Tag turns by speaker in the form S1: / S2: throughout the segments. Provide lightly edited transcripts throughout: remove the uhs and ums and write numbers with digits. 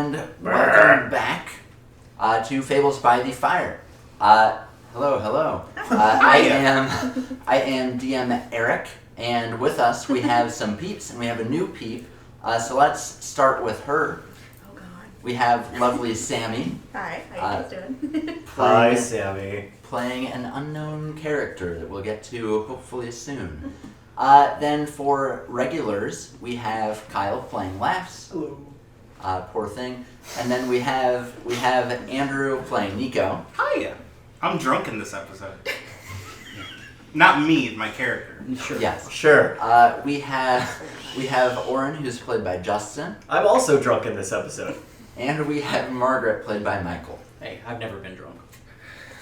S1: And welcome back to Fables by the Fire. Hello. I am DM Eric, and with us we have some peeps, and we have a new peep. So let's start with her.
S2: Oh God.
S1: We have lovely Sammy.
S2: Hi, how you guys doing?
S3: Hi, Sammy.
S1: Playing an unknown character that we'll get to hopefully soon. Then for regulars, we have Kyle playing Laughs.
S3: Hello.
S1: Poor thing. And then we have Andrew playing Nico.
S4: Hiya. I'm drunk in this episode. Not me, my character.
S3: Sure.
S1: Yes.
S3: Sure.
S1: We have Oren, who's played by Justin.
S3: I'm also drunk in this episode.
S1: And we have Margaret, played by Michael.
S5: Hey, I've never been drunk.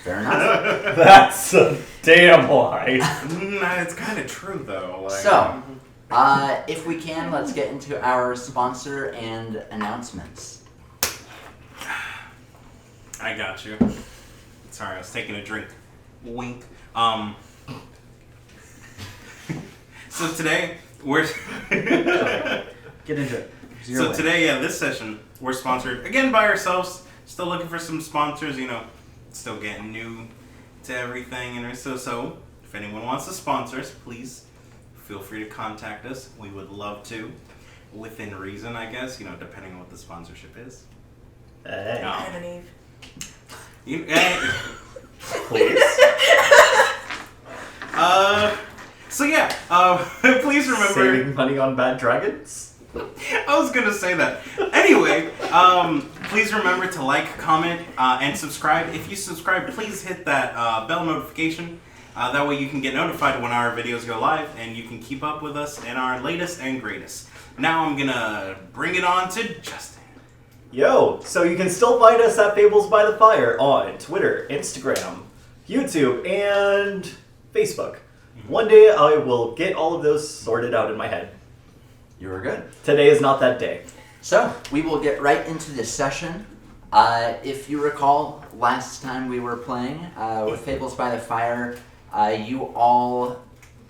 S1: Fair enough.
S3: That's a damn lie.
S4: It's kind of true, though.
S1: So, if we can, let's get into our sponsor and announcements.
S4: I got you. Sorry, I was taking a drink. Wink. So today, we're...
S5: Get into it.
S4: So today, this session, we're sponsored, again, by ourselves. Still looking for some sponsors, still getting new to everything. And so if anyone wants to sponsor us, please feel free to contact us. We would love to. Within reason, I guess, depending on what the sponsorship is.
S3: Hey.
S2: Adam and Eve.
S3: Please.
S4: Please remember...
S3: Saving money on bad dragons?
S4: I was gonna say that. Anyway, please remember to like, comment, and subscribe. If you subscribe, please hit that bell notification. That way you can get notified when our videos go live, and you can keep up with us and our latest and greatest. Now I'm gonna bring it on to Justin.
S3: Yo, so you can still find us at Fables by the Fire on Twitter, Instagram, YouTube, and Facebook. One day I will get all of those sorted out in my head.
S1: You were good.
S3: Today is not that day.
S1: So, we will get right into this session. If you recall, last time we were playing with Fables by the Fire, you all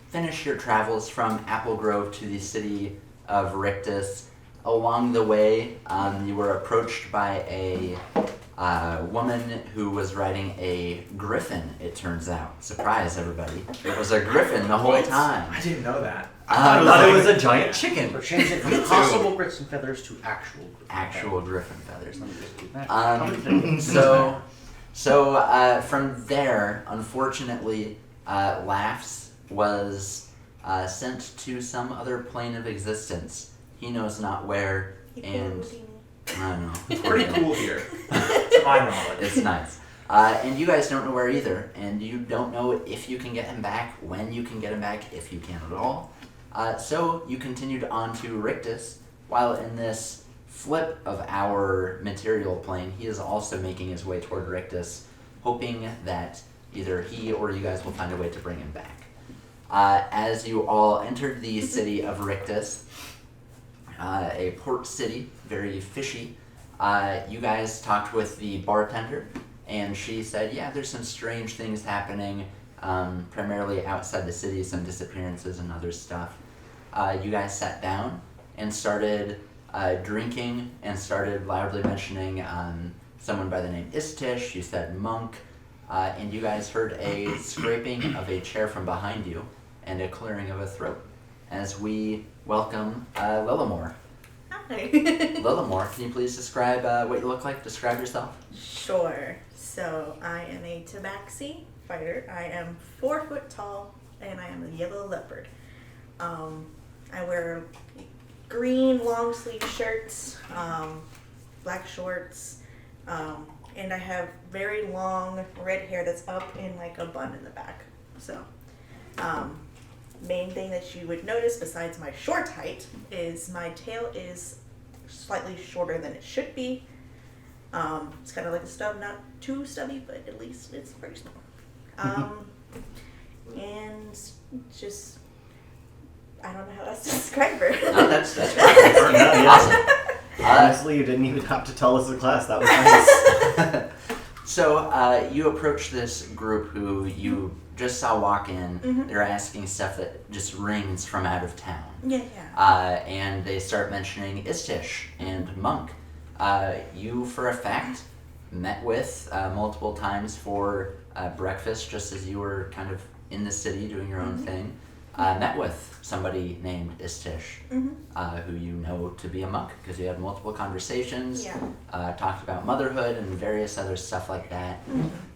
S1: finished your travels from Apple Grove to the city of Rictus. Along the way, you were approached by a woman who was riding a griffin, it turns out. Surprise, everybody. It was a griffin the whole time.
S5: I didn't know that.
S3: I thought it was a giant chicken.
S5: We're changing from possible grits and feathers to actual
S1: Griffin feathers.
S5: Let me just do that.
S1: So from there, unfortunately, Laughs was sent to some other plane of existence. He knows not where, and I don't know.
S5: It's pretty cool here. To my knowledge.
S1: It's nice. And you guys don't know where either, and you don't know if you can get him back, when you can get him back, if you can at all. So you continued on to Rictus, while in this flip of our material plane, he is also making his way toward Rictus, hoping that either he or you guys will find a way to bring him back. As you all entered the city of Rictus, a port city, very fishy, you guys talked with the bartender, and she said, yeah, there's some strange things happening, primarily outside the city, some disappearances and other stuff. You guys sat down and started drinking and started loudly mentioning someone by the name Istish. You said monk, and you guys heard a scraping of a chair from behind you and a clearing of a throat as we welcome Lillimore.
S2: Hi.
S1: Lillimore, can you please describe what you look like? Describe yourself.
S2: Sure. So I am a tabaxi fighter. I am 4 foot tall, and I am a yellow leopard. I wear green long sleeve shirts, black shorts, and I have very long red hair that's up in like a bun in the back. So, main thing that you would notice besides my short height is my tail is slightly shorter than it should be. It's kind of like a stub, not too stubby, but at least it's pretty small. And just, I don't know how else to describe her.
S1: No, that's perfect. Awesome.
S3: Honestly, you didn't even have to tell us the class. That was nice.
S1: So you approach this group who you just saw walk in.
S2: Mm-hmm.
S1: They're asking stuff that just rings from out of town.
S2: Yeah.
S1: And they start mentioning Istish and Monk. You, for a fact, met with multiple times for breakfast, just as you were kind of in the city doing your own thing. Met with somebody named Istish, who you know to be a monk, because you had multiple conversations, talked about motherhood and various other stuff like that,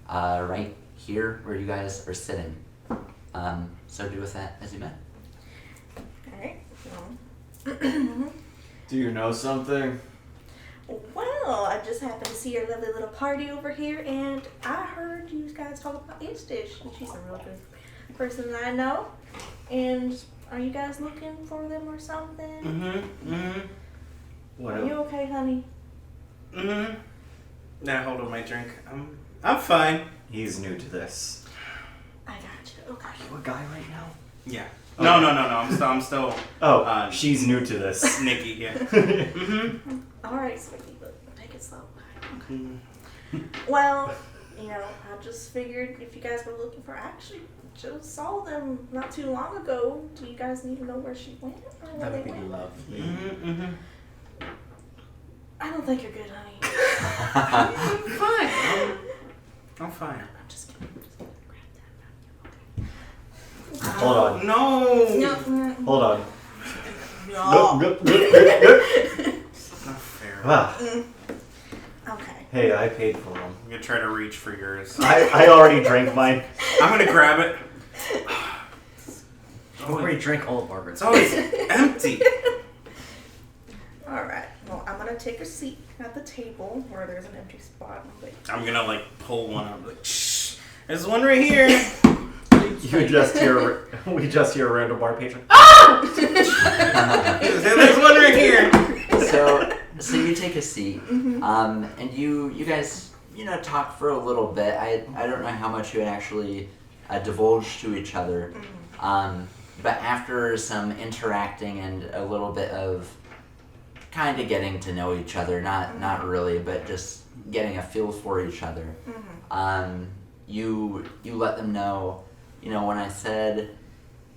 S1: right here where you guys are sitting. So do with that as you met.
S2: Alright,
S3: Do you know something?
S2: well, I just happened to see your lovely little party over here, and I heard you guys talk about Istish, and she's a real good person that I know. And are you guys looking for them or something?
S3: What?
S2: Are you okay, honey?
S4: Now hold on my drink. I'm fine.
S3: He's new to this.
S2: I got you. Okay.
S3: Are you a guy right now?
S4: Yeah.
S3: Okay.
S4: No. I'm still.
S3: Oh, she's new to this.
S4: Nikki. Yeah.
S2: All right, sweetie, but take it slow. Okay. Well, I just figured if you guys were looking for, I actually just saw them not too long ago. Do you guys need to know where she went or where
S5: That
S2: they
S5: would be
S2: went?
S5: lovely.
S2: I don't think you're good, honey.
S4: I'm fine.
S2: I'm just kidding. Grab that.
S3: Hold on.
S4: No.
S3: Hold on.
S2: No.
S4: It's not fair.
S3: Ah,
S2: Okay.
S3: hey, I paid for them.
S4: I'm gonna try to reach for yours.
S3: I already drank mine.
S4: I'm gonna grab it.
S5: You already drank all of
S4: It's
S5: Margaret's.
S4: always empty.
S2: All right. Well, I'm gonna take a seat at the table where there's an empty spot.
S4: I'm gonna pull one up. Shh. There's one right here.
S3: We just hear a random bar patron.
S4: There's one right here.
S1: So you take a seat, and you guys talk for a little bit. I don't know how much you had actually divulged to each other, but after some interacting and a little bit of kind of getting to know each other, not really, but just getting a feel for each other, you let them know, when I said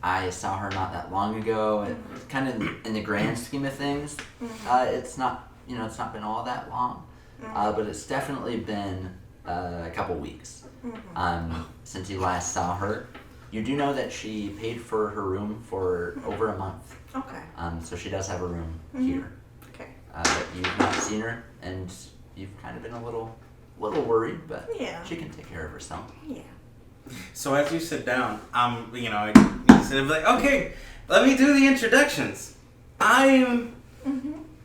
S1: I saw her not that long ago, it's kind of in the grand scheme of things, it's not been all that long, but it's definitely been a couple weeks since you last saw her. You do know that she paid for her room for over a month,
S2: Okay.
S1: so she does have a room here.
S2: Okay.
S1: But you've not seen her, and you've kind of been a little worried, but
S2: Yeah.
S1: she can take care of herself.
S2: Yeah.
S4: So as you sit down, I said, like, okay, let me do the introductions. I'm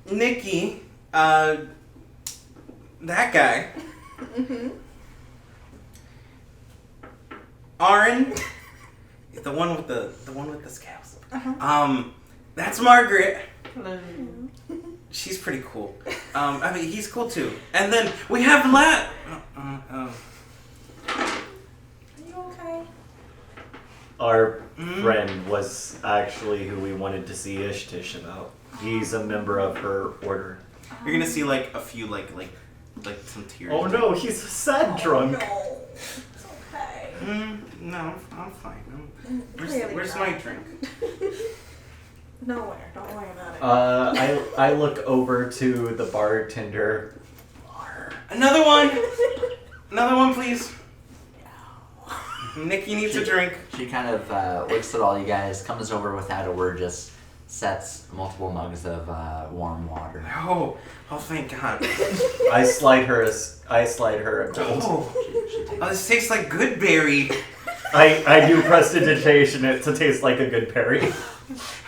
S4: Nikki, that guy. Aaron, the one with the scabs. That's Margaret.
S5: Hello.
S4: She's pretty cool. He's cool too. And then we have
S2: Are you okay?
S3: Our friend was actually who we wanted to see Ishtish about. He's a member of her order.
S4: You're gonna see a few some tears.
S3: Oh no, he's a sad drunk.
S2: No. It's okay.
S4: No, I'm fine.
S2: Clearly
S4: Where's
S2: not.
S4: my drink?
S2: Nowhere. Don't worry about it.
S3: I look over to the bartender.
S4: Another one. Another one, please. Nikki needs a drink.
S1: She kind of looks at all you guys, comes over without a word, just sets multiple mugs of warm water.
S4: Oh, thank God.
S3: I slide her a gold.
S4: Oh,
S1: She takes
S4: this tastes like good berry.
S3: I do prestidigitation it to taste like a good berry.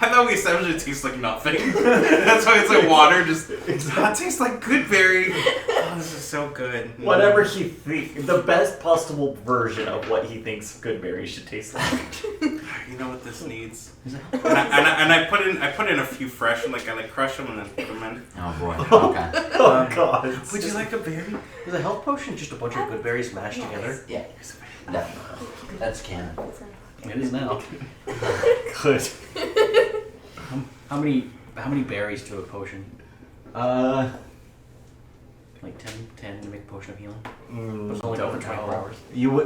S4: I thought we established it tastes like nothing. That's why it's like water. Just it tastes like good berry. Oh, this is so good.
S3: Whatever he thinks, the best possible version of what he thinks good berry should taste like.
S4: You know what this needs? And I put in a few fresh, I crush them and then put them in.
S1: Oh boy. Okay.
S3: Oh god.
S4: Would you like a berry?
S5: Is a health potion just a bunch of good berries mashed together?
S1: Yeah. Definitely. That's canon.
S5: It is now.
S3: Good.
S5: How many berries to a potion? Like 10 to make a potion of healing? It's only
S3: Don't
S5: open 24
S3: know.
S5: hours.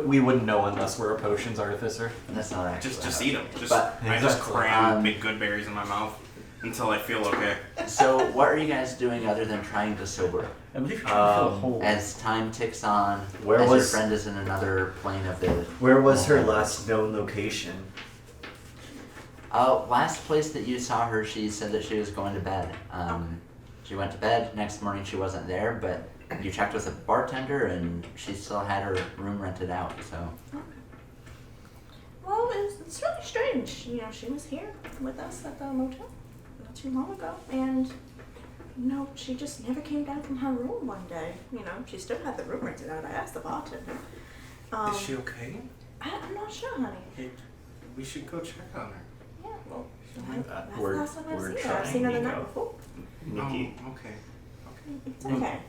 S3: We wouldn't know unless we're a potions artificer.
S1: That's not actually.
S4: Just eat them.
S1: But
S4: I just
S3: exactly.
S4: cram big good berries in my mouth. until I feel okay.
S1: So, what are you guys doing other than trying to sober?
S5: I believe you're trying to fill a hole.
S1: As time ticks on,
S3: Where
S1: as your
S3: was-
S1: friend is in another plane of the...
S3: Where was her last known location?
S1: Last place that you saw her, she said that she was going to bed. She went to bed. Next morning, she wasn't there, but you checked with a bartender, and she still had her room rented out. So,
S2: Well, it's really strange. You know, she was here with us at the motel not too long ago, and you know, she just never came down from her room one day. You know, she still had the room rented out. I asked the bartender.
S4: Is she okay?
S2: I'm not sure, honey.
S4: Hey, we should go check on her.
S2: Yeah, well, that's the
S3: We're-
S2: last time I've
S3: we're
S2: seen her. I've seen her the
S3: trying,
S2: night
S3: Nico.
S2: before.
S3: Nikki.
S4: Oh, okay.
S2: It's okay.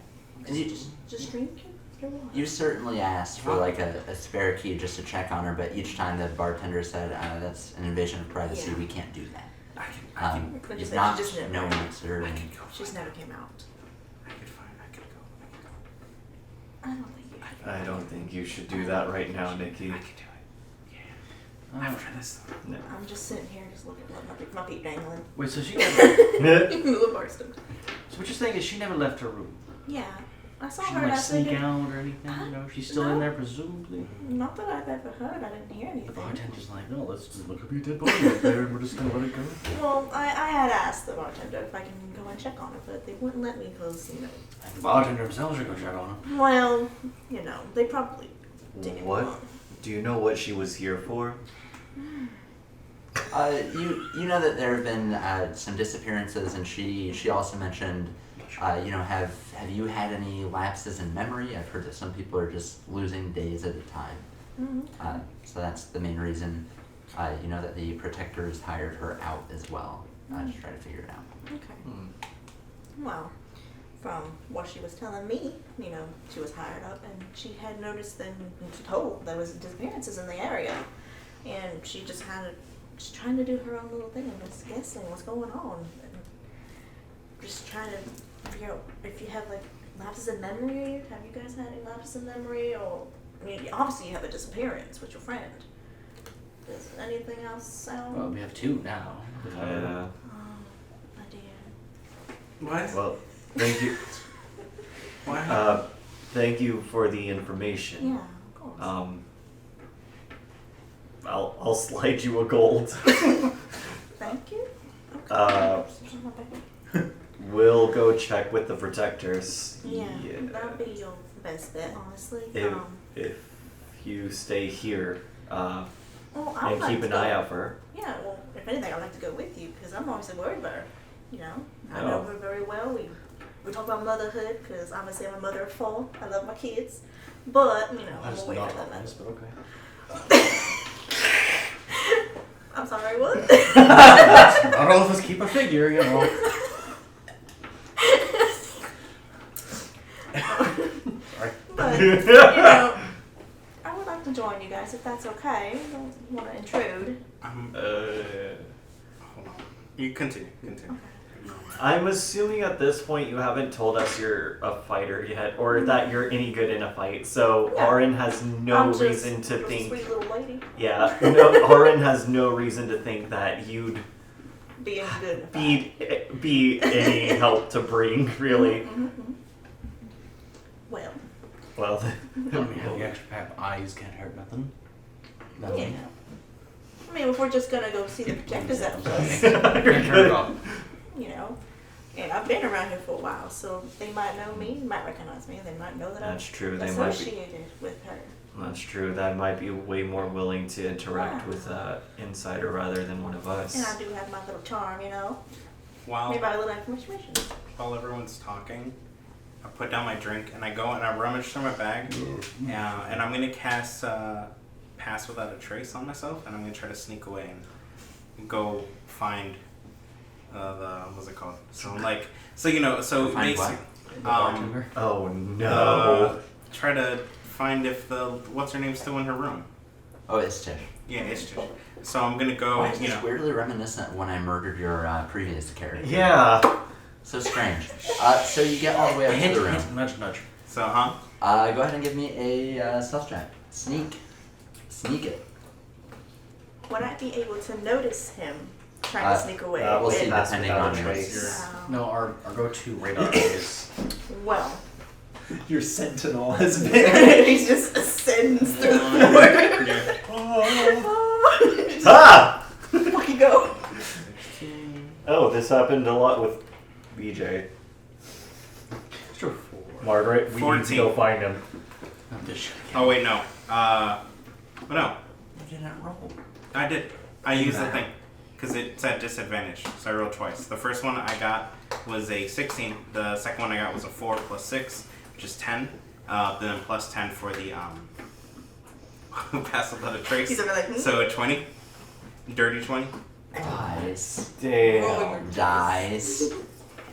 S1: and you,
S2: Just drink your water.
S1: you certainly asked for like a spare key just to check on her, but each time the bartender said, that's an invasion of privacy.
S2: Yeah.
S1: We can't do that.
S4: I can
S2: But
S1: You've
S2: she
S1: not
S2: just never-
S1: known it's her.
S4: I
S1: and-
S4: can go.
S2: She's never came out.
S4: I could go.
S2: I don't think you can.
S3: I don't think you should do that right now, Nikki.
S4: I can do it. Yeah. After this.
S3: No.
S2: I'm just sitting here, just looking at my feet dangling.
S5: Wait, so she never,
S2: The Marston.
S5: so what you're saying is she never left her room?
S2: Yeah, I saw
S5: She
S2: her
S5: didn't like
S2: last
S5: sneak
S2: week.
S5: out or anything? You know, she's still in there presumably?
S2: Not that I've ever heard. I didn't hear
S5: The
S2: anything.
S5: bartender's like, no, let's just look up your dead body right there and we're just gonna let it go.
S2: Well, I had asked the bartender if I can go and check on her, but they wouldn't let me because, you know,
S5: The bartender himself should go check on her.
S2: well, you know, they probably didn't
S3: What?
S2: want.
S3: Do you know what she was here for?
S1: You know that there have been some disappearances, and she also mentioned, have you had any lapses in memory? I've heard that some people are just losing days at a time.
S2: Mm-hmm.
S1: So that's the main reason. You know that the protectors hired her out as well to try to figure it out.
S2: Okay. Well, from what she was telling me, you know, she was hired up and she had noticed and told there was disappearances in the area, and she just just trying to do her own little thing, just guessing what's going on, and just trying to figure out if you have like lapses in memory. Have you guys had any lapses in memory? Or I mean, obviously you have a disappearance with your friend. Does anything else sound?
S5: Well, we have two now.
S3: Yeah.
S2: Oh, my dear.
S4: What?
S3: Well, thank you.
S4: What?
S3: Thank you for the information.
S2: Yeah, of course.
S3: I'll slide you a gold.
S2: Thank you. Okay.
S3: Uh, We'll go check with the protectors.
S2: Yeah, that'd be your best bet, honestly.
S3: If you stay here
S2: Well, I
S3: and
S2: would
S3: keep
S2: like
S3: an
S2: to
S3: eye
S2: go.
S3: out for her.
S2: Yeah, well, if anything, I'd like to go with you because I'm obviously worried about her. You know, I
S3: Oh.
S2: know her very well. We talk about motherhood because obviously I'm a mother of 4. I love my kids, but you know, I'm
S5: That's
S2: aware
S5: not
S2: of them.
S5: obvious, but okay.
S2: I'm sorry, what?
S5: Not all of us keep a figure, you know.
S2: But you know, I would like to join you guys if that's okay. I don't want to intrude.
S4: Hold on. You continue.
S3: I'm assuming at this point you haven't told us you're a fighter yet, or that you're any good in a fight. So
S2: Yeah.
S3: Aaron has no
S2: I'm just
S3: reason to
S2: a
S3: think.
S2: sweet little lady.
S3: Yeah, no, Aaron has no reason to think that you'd
S2: Being good. in a fight.
S3: be any help to bring, really.
S2: Mhm. Well,
S3: Well,
S5: I mean, having extra pair of eyes can't hurt nothing.
S2: yeah. I mean, if we're just gonna go see the projectors at first,
S3: you're
S5: Can't hurt
S3: good.
S5: at all.
S2: you know, and I've been around here for a while, so they might know me, might recognize me, they might know that I'm
S3: That's true. They might be.
S2: associated with her.
S3: That's true. That might be way more willing to interact with an insider rather than one of us.
S2: And I do have my little charm, you know,
S4: While
S2: maybe a little information.
S4: everyone's talking, I put down my drink and I go and I rummage through my bag. And I'm gonna cast Pass Without a Trace on myself, and I'm gonna try to sneak away and go find what's it called? So
S1: Find
S4: basically,
S5: The bartender.
S3: Oh no.
S4: try to find if what's her name's still in her room.
S1: Oh, it's Tish.
S4: Yeah, it's just. So I'm gonna go.
S1: Why is this weirdly reminiscent when I murdered your previous character?
S3: Yeah.
S1: So strange. So you get all the way up to
S5: Hint,
S1: the room.
S5: hint, nudge, nudge.
S4: So
S1: Go ahead and give me a stealth check. Sneak it.
S2: Would I be able to notice him trying to sneak away.
S1: we'll see
S3: pass
S1: depending
S3: without
S1: on
S3: a
S1: yours.
S3: trace.
S5: No, our go-to radar is
S2: Well,
S3: Your sentinel has been.
S2: he just ascends through the floor.
S4: Yeah.
S2: Just
S3: Ah!
S2: fucking go.
S3: Oh, this happened a lot with BJ.
S5: sure 4.
S3: Margaret, we need to
S4: 14.
S3: go find him.
S5: Not this shit.
S4: Oh wait, no. No,
S1: You didn't roll.
S4: I did. I used the thing because it's at disadvantage, so I rolled twice. The first one I got was a 16. The second one I got was a 4 plus 6, which is 10. Then plus 10 for the pass without a trace.
S2: He's over like, hmm?
S4: So a 20, dirty 20.
S1: Dice.
S3: Damn.
S1: Dice.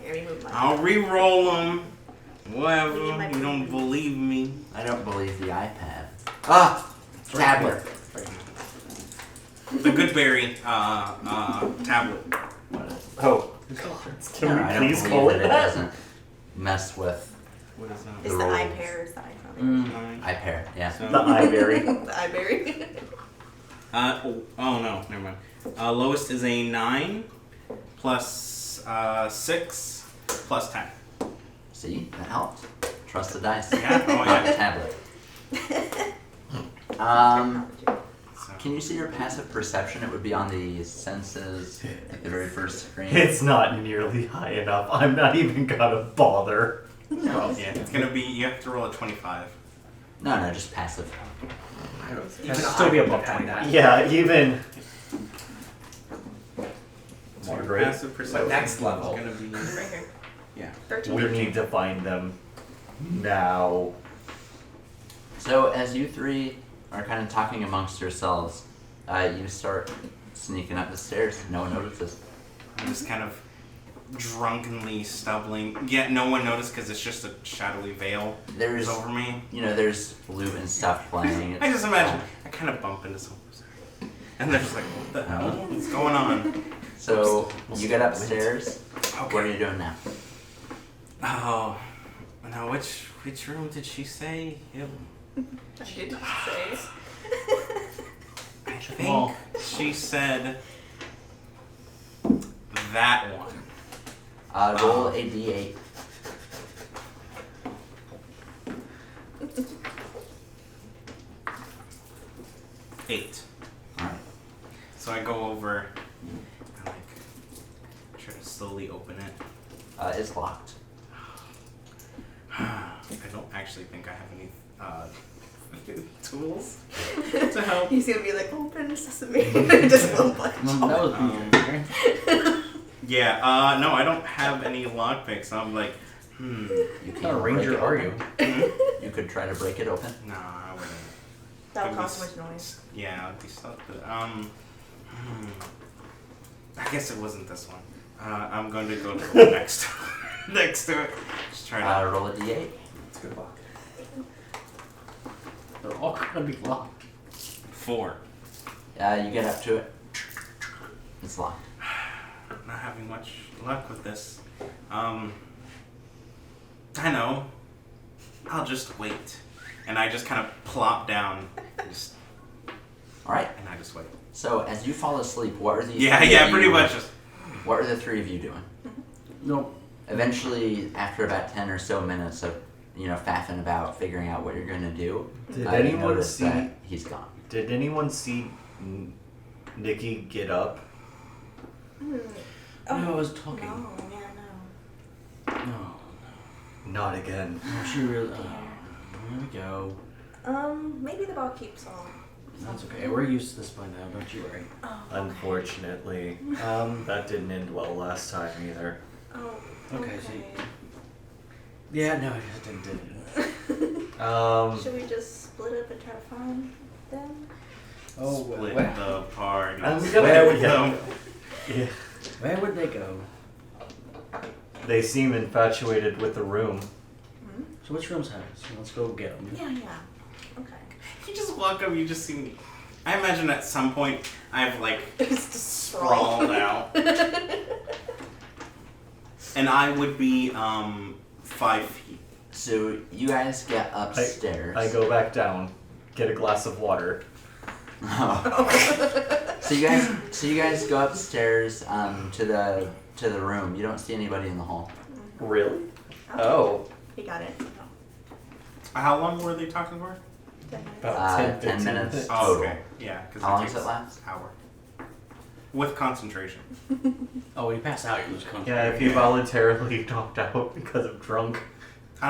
S2: Here, remove mine.
S4: I'll re-roll them. Whatever.
S2: You might
S4: You don't
S2: be-
S4: believe me.
S1: I don't believe the iPad. Ah! Tablet.
S4: The Goodberry tablet.
S1: What is
S3: Oh. Can
S1: No,
S3: we
S1: I don't
S3: please
S1: believe
S3: call
S1: that
S3: it
S1: it
S3: that?
S1: doesn't mess with
S4: What is that?
S2: It's
S1: the
S2: the
S1: rolls.
S2: iPair. It's the iPhone.
S1: iPair. Yeah.
S4: So-
S3: The iBerry.
S2: The iBerry.
S4: Oh no, never mind. Lowest is a 9 plus 6 plus 10.
S1: See, that helped. Trust the dice.
S4: Yeah, oh,
S1: Not the
S4: yeah.
S1: tablet.
S4: So,
S1: Can you see your passive perception? It would be on the senses, like the very first screen.
S3: It's not nearly high enough. I'm not even gonna bother.
S1: No,
S4: yeah, it's gonna be. You have to roll a 25.
S1: no, just passive.
S5: You can still be above 20.
S3: Yeah, even.
S4: So your
S3: Margaret,
S4: passive perception
S5: next level.
S4: is gonna be.
S2: Right here.
S5: Yeah.
S2: 13.
S3: we need to find them now.
S1: So as you three are kind of talking amongst yourselves, you start sneaking up the stairs. No one notices.
S4: I'm just kind of drunkenly stumbling. Yeah, no one noticed because it's just a shadowy veil
S1: There's,
S4: over me.
S1: there's flute and stuff playing.
S4: I just imagine I kind of bump into someone, and they're just like, "What the hell? What's going on?"
S1: So you get upstairs.
S4: Okay.
S1: What are you doing now?
S4: Oh, now which room did she say?
S2: I did say.
S4: I think she said that one.
S1: Roll a d8.
S4: Eight.
S1: Alright.
S4: So I go over and like try to slowly open it.
S1: It's locked.
S4: I don't actually think I have any tools to help.
S2: He's gonna be like, open sesame. Just one punch.
S5: That was
S4: Yeah, no, I don't have any lockpicks. I'm like,
S1: You
S5: What kind
S1: can't
S5: of
S1: break
S5: ranger
S1: it
S5: are
S1: open.
S5: you?
S1: You could try to break it open.
S4: nah, I wouldn't.
S2: That'll
S4: It'd be
S2: cause too much noise.
S4: Yeah, it'd be stuff, but I guess it wasn't this one. I'm going to go to the next next to it. Just try to.
S1: Roll a d8.
S5: It's good luck. They're all gonna be locked.
S4: 4.
S1: You get up to it. It's locked.
S4: Not having much luck with this. I know. I'll just wait. And I just kind of plop down. Just,
S1: Alright.
S4: and I just wait.
S1: So as you fall asleep, what are the
S4: Yeah,
S1: three
S4: yeah,
S1: of
S4: pretty
S1: you-
S4: much just.
S1: What are the three of you doing?
S5: No.
S1: Eventually, after about 10 or so minutes of, faffing about, figuring out what you're gonna do,
S3: Did
S1: you
S3: anyone
S1: notice
S3: see?
S1: that he's gone.
S3: Did anyone see Nikki get up?
S2: Hmm.
S5: No, I was talking.
S2: No, yeah,
S5: No.
S3: Not again.
S5: No, she really. Here we go.
S2: no. Maybe the ball keeps on.
S5: That's okay. We're used to this by now. Don't you worry.
S2: Oh,
S3: Unfortunately, that didn't end well last time either.
S2: Oh,
S5: Okay,
S2: okay.
S5: see. Yeah, no, it didn't.
S2: Should we just split up and try to find them?
S5: Oh,
S4: Split
S5: where,
S4: the party.
S3: I'm
S5: Where
S3: gonna.
S5: would
S3: Yeah. Yeah.
S5: where would they go?
S3: They seem infatuated with the room.
S2: Hmm?
S5: So which room's ours? So let's go get them.
S2: Yeah. Okay.
S4: You just walk up, you just see me. I imagine at some point I've like
S2: It's just
S4: sprawled out. And I would be 5 feet.
S1: So you guys get upstairs.
S3: I go back down, get a glass of water.
S1: So you guys go upstairs to the room. You don't see anybody in the hall.
S3: Really? Oh.
S2: He got it.
S4: How long were they talking for?
S2: 10 minutes.
S3: About 10,
S1: 10
S3: 15
S1: minutes.
S4: Oh,
S1: Total.
S4: okay. Yeah, because
S1: How long does it last?
S4: Hour. With concentration.
S5: Oh, when you pass out, you lose
S3: Yeah,
S5: concentration.
S3: if you voluntarily knocked out because of drunk.
S4: I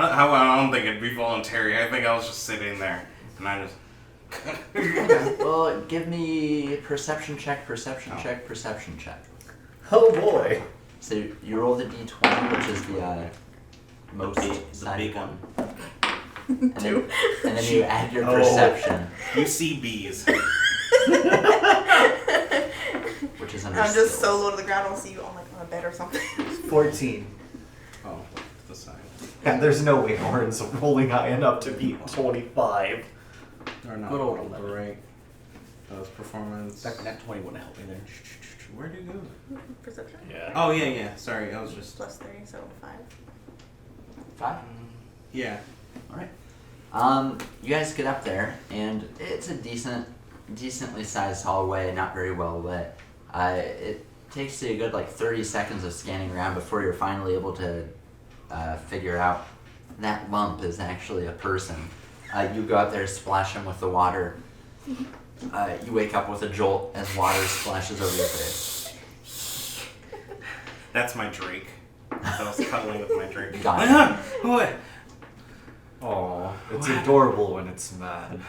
S4: don't think it'd be voluntary. I think I was just sitting there, and I just.
S1: Okay. Well, give me perception check, perception
S4: Oh.
S1: check, perception check.
S3: Oh boy.
S1: So you roll the d20, which is the most
S4: the
S1: sided
S4: big
S1: one.
S4: one.
S1: And then you add your
S3: Oh.
S1: perception,
S4: You see bees.
S1: which is under
S2: I'm just so
S1: skills.
S2: low to the ground. I'll see you on like on a bed or something.
S3: 14.
S4: Oh, the side.
S3: And there's no way Orin's rolling high enough to beat 25.
S4: They're not
S5: Good old 11.
S4: great. Those performance.
S5: Back that 20 wouldn't help me there.
S4: Where'd you go?
S2: Perception.
S3: Yeah.
S4: Oh yeah. Sorry, I was just.
S2: Plus 3, so 5.
S1: 5?
S4: Yeah.
S1: Alright. You guys get up there, and it's a decently sized hallway, not very well lit. It takes you a good 30 seconds of scanning around before you're finally able to figure out that lump is actually a person. You go up there, splash him with the water. You wake up with a jolt as water splashes over your face.
S4: That's my Drake. I was cuddling with my Drake.
S1: Got it.
S4: What?
S3: Aw, it's
S4: What?
S3: adorable when it's mad.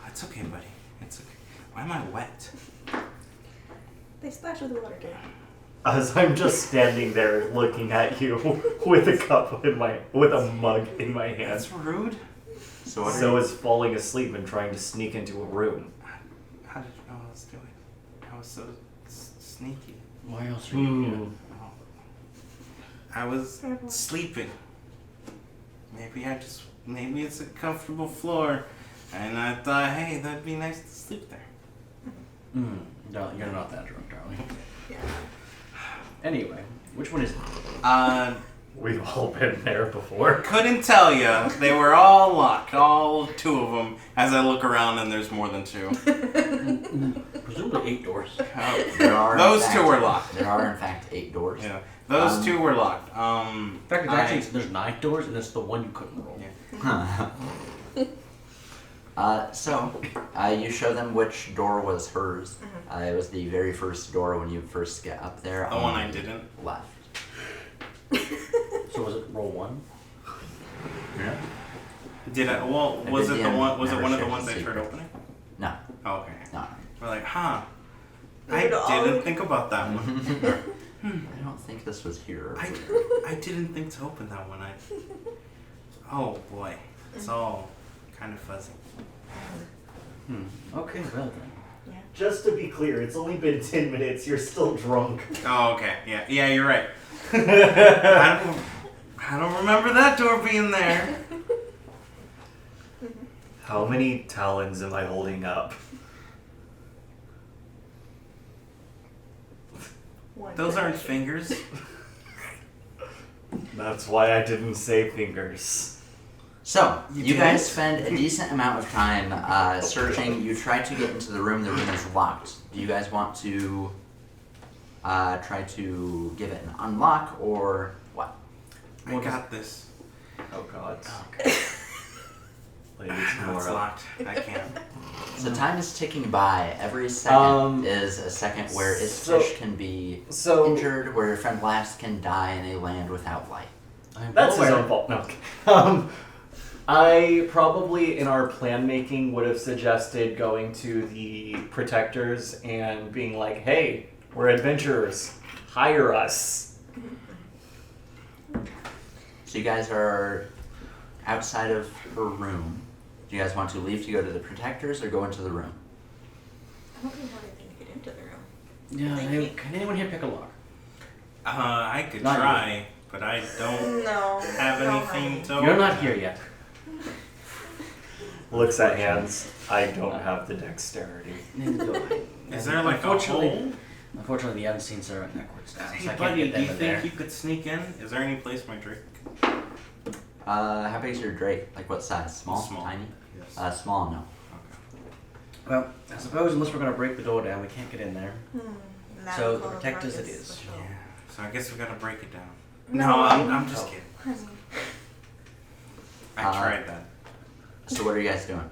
S4: It's okay, buddy. It's okay. Why am I wet?
S2: They splash with water, too.
S3: As I'm just standing there looking at you with a mug in my hand.
S4: That's rude.
S1: So what are
S3: So
S1: you-
S3: is falling asleep and trying to sneak into a room.
S4: How did you know I was doing? I was so sneaky.
S5: Why else are you here?
S4: Oh. I was sleeping. Maybe it's a comfortable floor, and I thought, hey, that'd be nice to sleep there.
S5: No, you're not that drunk, darling.
S2: Yeah.
S5: Anyway, which one is it?
S3: We've all been there before.
S4: Couldn't tell you. They were all locked, all 2 of them. As I look around, and there's more than 2.
S5: Presumably 8 doors.
S1: There are, in
S4: Those
S1: fact-
S4: 2 were locked.
S1: There are, in fact, 8 doors.
S4: Yeah, those 2 were locked.
S5: In fact, it's actually, there's 9 doors, and it's the one you couldn't roll.
S4: Yeah.
S1: You show them which door was hers. It was the very first door when you first get up there.
S4: The
S1: on
S4: one I
S1: the
S4: didn't.
S1: Left.
S5: So was it roll 1?
S1: Yeah.
S4: Did I? Well,
S1: I
S4: was
S1: did
S4: it
S1: the
S4: the one? Was it
S1: never
S4: one of the
S1: shared
S4: ones
S1: the
S4: I tried
S1: secret.
S4: opening?
S1: No.
S4: Oh, okay.
S1: No.
S4: We're like, huh?
S2: We would all-
S4: I didn't think about that one.
S1: I don't think this was here.
S4: I didn't think to open that one. Oh boy, it's all kind of fuzzy.
S5: Okay, well then.
S2: Yeah.
S3: Just to be clear, it's only been 10 minutes. You're still drunk.
S4: Oh, okay. Yeah, you're right. I don't remember that door being there.
S3: How many talons am I holding up?
S2: One
S4: Those aren't
S2: perception.
S4: fingers.
S3: That's why I didn't say fingers.
S1: So,
S4: You
S1: you guys
S4: didn't?
S1: spend a decent amount of time searching. You try to get into the room. The room is locked. Do you guys want to try to give it an unlock or what?
S4: I got this.
S3: Oh god.
S1: Okay.
S3: Lady
S4: No, it's
S3: tomorrow.
S4: locked. I can't.
S1: So time is ticking by. Every second
S3: Um,
S1: is a second where its
S3: so-
S1: fish can be
S3: So
S1: injured, where your friend Lass can die in a land without light.
S5: I'm
S3: that's his
S5: aware.
S3: own fault. No. I probably in our plan making would have suggested going to the protectors and being like, "Hey, we're adventurers. Hire us."
S1: So you guys are outside of her room. Do you guys want to leave to go to the protectors or go into the room?
S2: I don't think how they get into the room.
S5: Yeah,
S2: Thank
S5: hey,
S2: you.
S5: can anyone here pick a lock?
S4: I could
S5: Not you.
S4: try, but I don't
S2: No.
S4: have
S2: no,
S4: anything to.
S5: You're
S4: open
S5: not
S4: it.
S5: here yet.
S3: Looks at hands. I don't have the dexterity.
S5: Neither do I.
S4: Is there like a
S5: Unfortunately-
S4: hole?
S5: Unfortunately, the unseen servant network's down, so
S4: Hey
S5: I can't
S4: buddy,
S5: get
S4: do you
S5: them in
S4: think
S5: there.
S4: you could sneak in? Is there any place my Drake?
S1: How big is your Drake? Like what size? Small?
S4: Small.
S1: Tiny?
S4: Yes.
S1: Small, no.
S5: Well, I suppose unless we're gonna break the door down, we can't get in there.
S2: That
S5: So
S2: would
S5: the
S2: cause
S5: protectors it
S2: ruckus
S5: is.
S2: for sure.
S4: Yeah. So I guess we gotta break it down.
S2: No.
S4: I'm just kidding.
S2: Honey.
S4: I tried that.
S1: So what are you guys doing?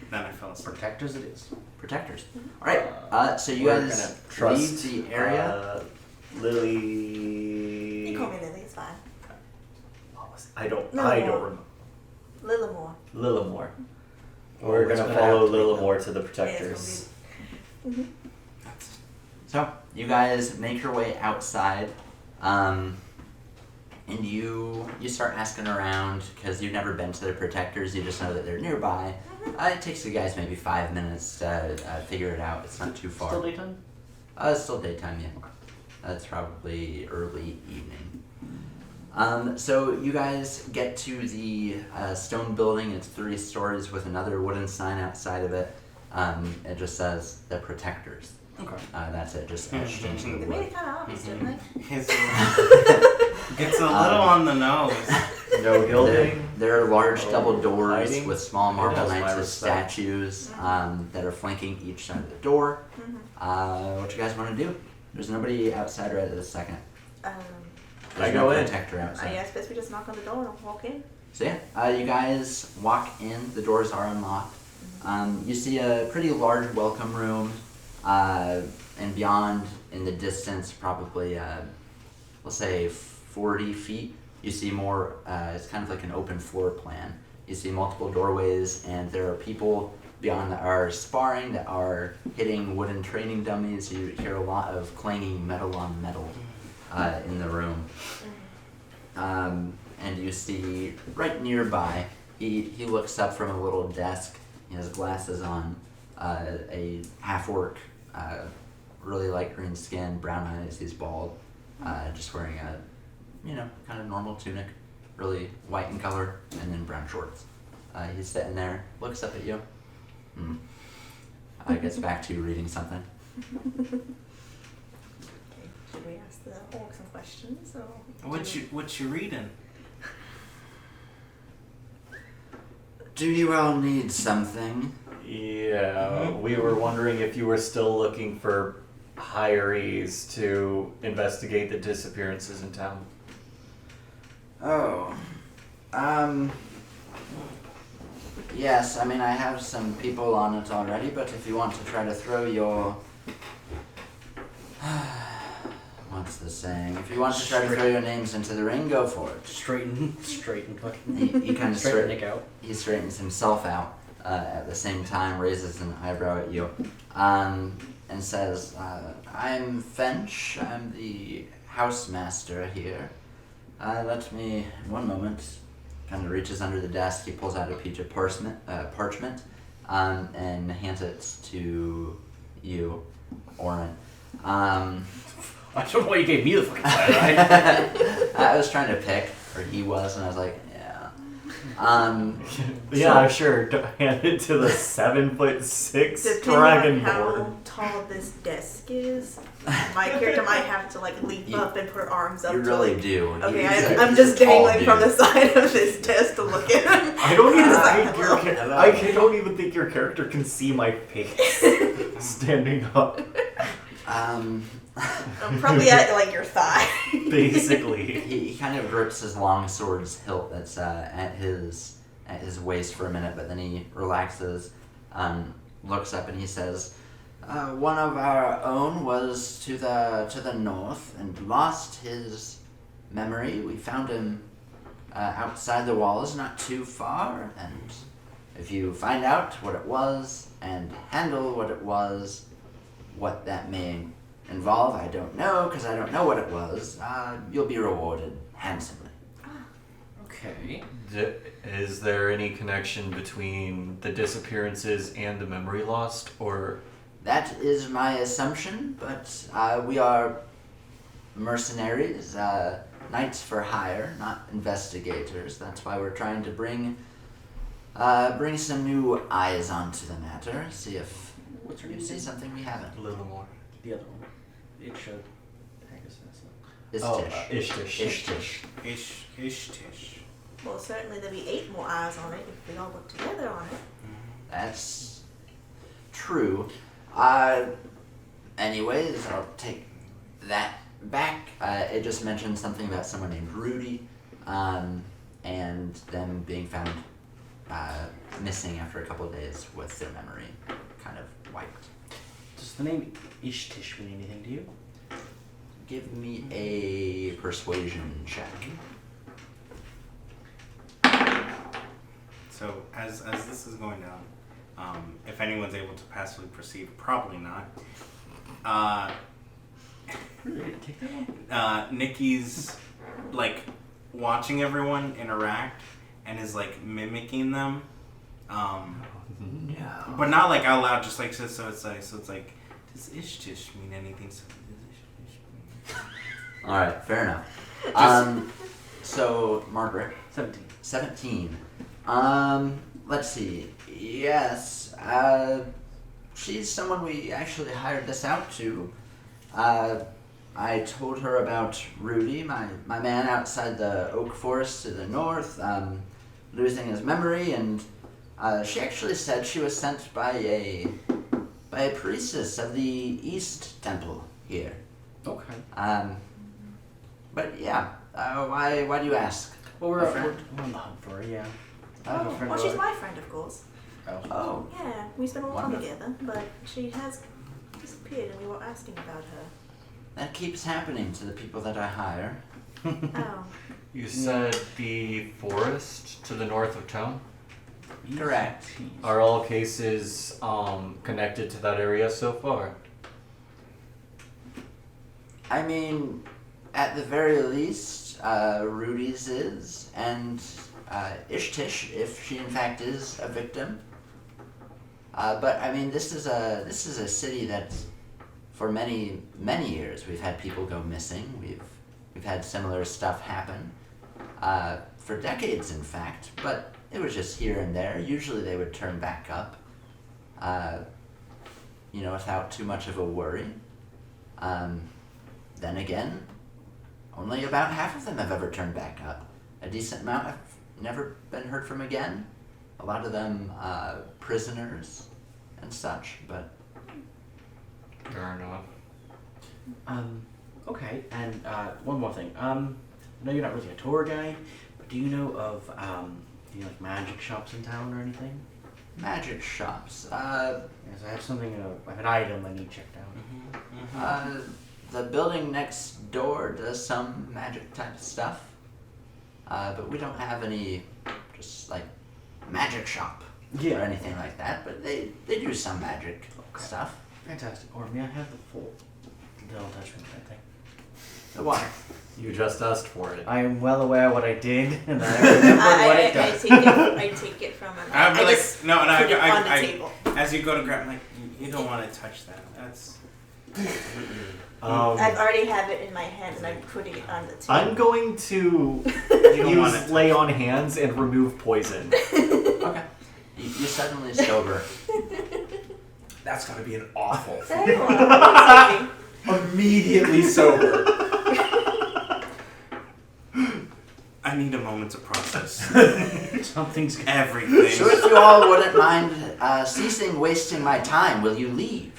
S4: Then I fell asleep.
S5: Protectors it is.
S1: Protectors. All right. So you
S3: We're
S1: guys
S3: gonna trust
S1: leave the area.
S3: Lily.
S2: You call me Lily, it's fine.
S3: I don't
S2: No.
S3: remember.
S2: Lillimore.
S3: Lillimore.
S5: Oh,
S3: We're
S5: it's
S3: gonna
S5: gonna
S3: follow
S5: have to be
S3: Lillimore to the
S2: Yeah,
S3: protectors.
S2: it's gonna
S1: So you guys make your way outside, and you start asking around because you've never been to the protectors. You just know that they're nearby. It takes you guys maybe 5 minutes to figure it out. It's not too far.
S5: Still daytime?
S1: It's still daytime, yeah. It's probably early evening. So you guys get to the stone building. It's 3 stories with another wooden sign outside of it. It just says the protectors.
S5: Okay.
S1: That's it, just etched into
S2: be.
S1: the
S2: They made
S1: wood.
S2: it kind of obvious, didn't they?
S4: It's a little on the nose.
S3: No gilding.
S1: There are large
S3: Oh,
S1: double doors
S3: hiding.
S1: with small marble
S3: has my
S1: knights with
S3: respect.
S1: statues that are flanking each side of the door. What you guys want to do? There's nobody outside right this second. There's
S3: I
S1: no
S3: go in.
S1: protector
S2: I
S1: outside.
S2: guess best we just knock on the door and walk in.
S1: So yeah, you guys walk in. The doors are unlocked. You see a pretty large welcome room, and beyond, in the distance, probably let's say 40 feet. You see more. It's kind of like an open floor plan. You see multiple doorways, and there are people beyond that are sparring, that are hitting wooden training dummies. You hear a lot of clanging metal on metal in the room. And you see right nearby, he looks up from a little desk. He has glasses on, a half-orc, really light green skin, brown eyes. He's bald, just wearing a, kind of normal tunic, really white in color, and then brown shorts. He's sitting there, looks up at you. Gets back to reading something.
S2: Okay, should we ask the orc some questions? Or
S4: What you reading?
S1: Do you all need something?
S3: Yeah, we were wondering if you were still looking for hirees to investigate the disappearances in town.
S1: Oh, yes, I mean, I have some people on it already, but if you want to try to throw your... What's the saying? If you want to try to throw your names into the ring, go for it.
S5: Straighten.
S1: He kind of
S5: Straighten Nick out.
S1: he straightens himself out at the same time, raises an eyebrow at you, and says, I'm Fench, I'm the housemaster here. Let me, one moment, kind of reaches under the desk, he pulls out a piece of parchment, and hands it to you, Oren.
S5: I don't know why you gave me the fucking title, right?
S1: I was trying to pick, or he was, and I was like, yeah.
S3: Yeah, sure. Hand it to the 7'6"
S2: depending
S3: dragon
S2: on how
S3: board.
S2: tall this desk is, my character might have to leap up and put arms up.
S1: You
S2: to,
S1: really do.
S2: Okay,
S1: He's
S2: I'm
S1: a
S2: just
S1: tall
S2: dangling from the
S1: dude.
S2: side of this desk to look at him.
S3: I don't even think
S1: Hello.
S3: I don't even think your character can see my face standing up.
S2: I'm probably at your thigh.
S3: Basically.
S1: He kind of grips his long sword's hilt that's at his waist for a minute, but then he relaxes, looks up, and he says, "One of our own was to the north and lost his memory. We found him outside the walls, not too far, and if you find out what it was and handle what it was, what that may involve, I don't know, because I don't know what it was. You'll be rewarded handsomely."
S5: Okay.
S3: Is there any connection between the disappearances and the memory lost, or
S1: That is my assumption, but we are mercenaries, knights for hire, not investigators. That's why we're trying to bring some new eyes onto the matter. See if
S5: What's her
S1: you
S5: name?
S1: see something we haven't.
S5: A little more. The other one. It should tag us in this one.
S1: Ishtish.
S3: Ishtish.
S1: Ishtish.
S4: Ish-tish.
S2: Well, certainly there'll be 8 more eyes on it if we all work together on it.
S1: That's true. Anyways, I'll take that back. It just mentioned something about someone named Rudy, and them being found missing after a couple of days with their memory kind of wiped.
S5: Does the name Ishtish mean anything to you?
S1: Give me a persuasion check.
S4: So as this is going down, if anyone's able to passively perceive, probably not. Nikki's like watching everyone interact and is like mimicking them,
S1: No.
S4: but not like out loud. Just like so it's like does Ishtish mean anything? So does Ishtish mean?
S1: All right, fair enough. So Margaret,
S5: 17.
S1: 17. Let's see. Yes, she's someone we actually hired this out to. I told her about Rudy, my man outside the oak forest to the north, losing his memory, and she actually said she was sent by a priestess of the East Temple here.
S5: Okay.
S1: But yeah, why do you ask?
S5: Well,
S1: A
S5: we're
S1: friend?
S5: on the hunt for her, yeah. I
S2: Oh,
S5: have a friend
S2: well,
S5: of
S2: she's
S5: ours.
S2: my friend, of course.
S1: Oh,
S2: Yeah, we spent a lot of time
S1: Wonderful.
S2: together, but she has disappeared and we were asking about her.
S1: that keeps happening to the people that I hire.
S2: Oh.
S6: You said the forest to the north of town?
S1: Correct.
S6: Are all cases connected to that area so far?
S1: I mean, at the very least, Rudy's is, and Ishtish, if she in fact is a victim. But I mean, this is a city that, for many years, we've had people go missing. We've had similar stuff happen, for decades, in fact. But it was just here and there. Usually, they would turn back up, without too much of a worry. Then again, only about half of them have ever turned back up. A decent amount have never been heard from again. A lot of them prisoners and such, but
S6: Fair enough.
S5: Okay, and one more thing. I know you're not really a tour guide, but do you know of any like magic shops in town or anything?
S1: magic shops.
S5: Yes, I have something, I have an item I need checked out.
S1: The building next door does some magic type stuff, but we don't have any just like magic shop
S5: Yeah.
S1: or anything like that. But they do some magic
S5: Okay.
S1: stuff.
S5: Fantastic. Or may I have the full devil attachment that thing?
S1: The water.
S6: You just asked for it.
S5: I am well aware what I did, and I remember what it does.
S2: I take it from him.
S4: I'd be
S2: I
S4: like,
S2: just
S4: no,
S2: put it on the table.
S4: as you go to grab, like, you don't want to touch that. That's.
S2: I've already have it in my hand and I'm putting it on the table.
S3: I'm going to
S4: You don't want
S3: use
S4: it.
S3: lay on hands and remove poison.
S1: Okay. You suddenly sober.
S5: That's gotta be an awful.
S2: Very well.
S5: Immediately sober.
S4: I need a moment to process
S5: Something's.
S4: everything.
S1: So if you all wouldn't mind ceasing wasting my time, will you leave?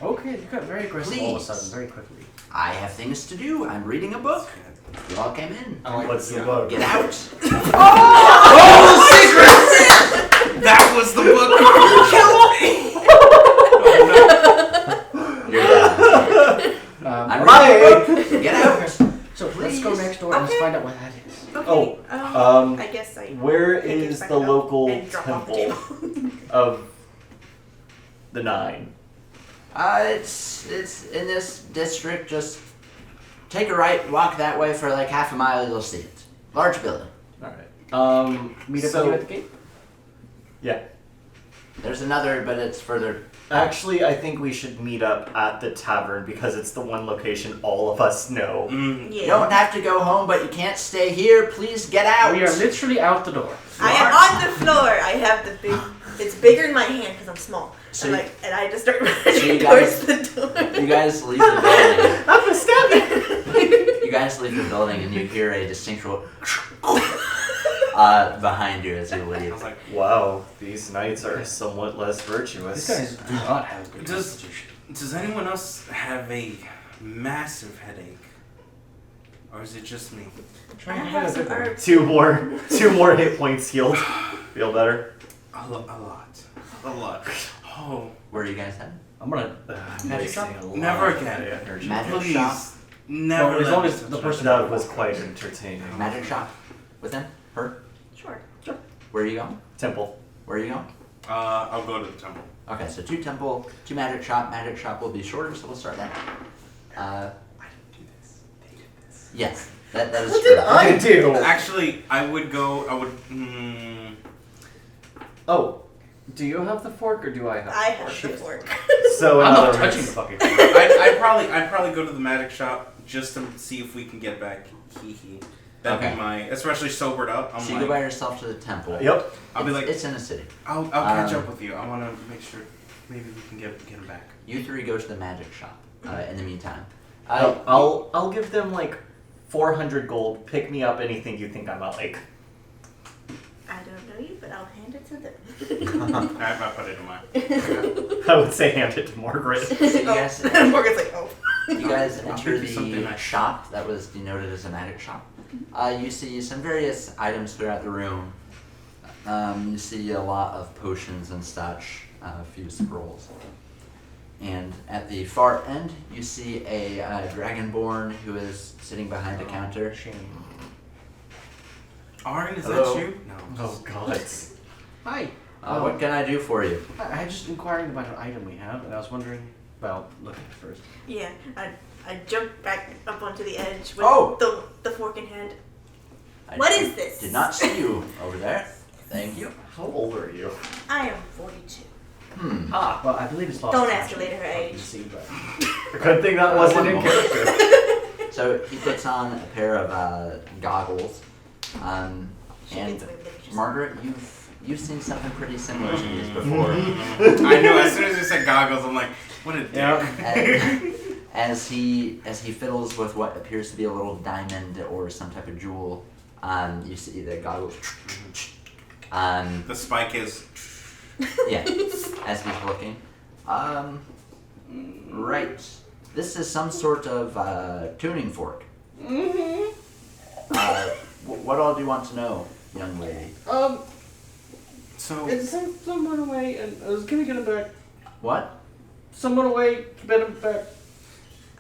S5: Okay, you got very aggressive all of a
S1: Please.
S5: sudden, very quickly.
S1: I have things to do. I'm reading a book. You all came in.
S3: What's the book?
S1: Get out.
S4: That was the book.
S1: You're done. I'm
S3: Bye.
S1: reading a book. Get out.
S5: So let's go next door and let's
S2: Okay.
S5: find out what that is.
S2: Okay.
S3: Oh,
S2: I guess I.
S3: Where
S2: take it
S3: is
S2: back
S3: the
S2: up
S3: local
S2: and drop off the
S3: temple
S2: table.
S3: of the 9?
S1: It's in this district. Just take a right, walk that way for like half a mile. You'll see it. Large building.
S3: All right.
S5: Meet up
S3: so,
S5: with you at the gate?
S3: yeah.
S1: There's another, but it's further.
S3: Actually, I think we should meet up at the tavern because it's the one location all of us know.
S4: Mm.
S1: You
S2: Yeah.
S1: don't have to go home, but you can't stay here. Please get out.
S5: We are literally out the door.
S2: I am on the floor. I have the big. It's bigger in my hand because I'm small.
S1: So
S2: and,
S1: you-
S2: and I just start
S1: you
S2: running
S1: guys-
S2: towards the door.
S1: You guys leave the building.
S3: I'm gonna stab you!
S1: You guys leave the building, and you hear a distinct roll. behind you as you
S4: I
S1: leave.
S4: was like,
S3: Wow, these knights are somewhat less virtuous.
S5: These guys do not have good
S4: Does-
S5: constitution.
S4: does anyone else have a massive headache? Or is it just me?
S2: I have some herbs.
S3: Two more hit points healed. Feel better?
S4: A lot. Oh,
S1: Where are you guys headed?
S5: I'm gonna magic shop.
S3: Wasting a lot
S4: never
S3: of
S4: again.
S3: energy.
S1: Magic
S4: please.
S1: shop.
S4: Never
S5: Well, as
S4: let
S5: long
S4: me
S5: as
S4: touch
S5: the
S4: that.
S5: person
S3: That was quite entertaining.
S1: Magic shop. With him? Her?
S2: Sure.
S1: Where are you going?
S3: Temple.
S1: Where are you going?
S4: I'll go to the temple.
S1: Okay, so 2 temple, 2 magic shop. Magic shop will be shorter, so we'll start there.
S4: I didn't do this. They did this.
S1: Yes, that is
S2: What
S1: true.
S2: did I
S3: do?
S4: Actually, I would.
S3: Oh, do you have the fork or do I have?
S2: I have the fork.
S3: So in
S5: I'm not
S3: other
S5: touching
S3: words,
S5: the fucking.
S4: I'd probably go to the magic shop just to see if we can get back. Hee hee. That'd
S1: Okay.
S4: be my, especially sobered up. I'm
S1: So you
S4: like,
S1: go by yourself to the temple.
S3: Yep.
S4: I'll be
S1: It's-
S4: like,
S1: it's in a city.
S4: I'll catch
S1: um,
S4: up with you. I want to make sure maybe we can get him back.
S1: You 3 go to the magic shop. In the meantime,
S3: I'll give them like 400 gold. Pick me up anything you think I might like.
S2: I don't know you, but I'll hand it to them.
S4: I put it in mine.
S3: I would say hand it to Margaret.
S1: So you guys,
S2: Morgan's like, oh.
S1: you guys
S4: I'll
S1: enter
S4: give you something
S1: the
S4: nice.
S1: shop that was denoted as a magic shop. You see some various items throughout the room. You see a lot of potions and such, a few scrolls. And at the far end, you see a dragonborn who is sitting behind a counter.
S5: Shame.
S4: Arn, is
S1: Hello?
S4: that you? No.
S3: Oh God.
S5: Hi.
S1: What can I do for you?
S5: I just inquiring about an item we have, and I was wondering. Well, looking first.
S2: Yeah, I jumped back up onto the edge with
S1: Oh!
S2: the fork in hand.
S1: I
S2: What is this?
S1: Did not see you over there. Thank you.
S3: How old are you?
S2: I am 42.
S3: Ah,
S5: Well, I believe it's lost.
S2: Don't
S5: fashion,
S2: escalate her age.
S5: obviously, but
S3: a good thing that wasn't in
S1: one
S3: character.
S1: So he puts on a pair of goggles.
S2: She
S1: And
S2: gets away with it. She's-
S1: Margaret, you've seen something pretty similar to these before.
S4: I knew as soon as you said goggles, I'm like, what a dick.
S5: Yeah.
S1: As he fiddles with what appears to be a little diamond or some type of jewel, you see the goggles.
S4: The spike is.
S1: Yeah, as he's looking. Right. This is some sort of tuning fork. What all do you want to know, young lady?
S4: So.
S5: it sent someone away, and I was gonna get him back.
S1: What?
S5: Someone away, get him back.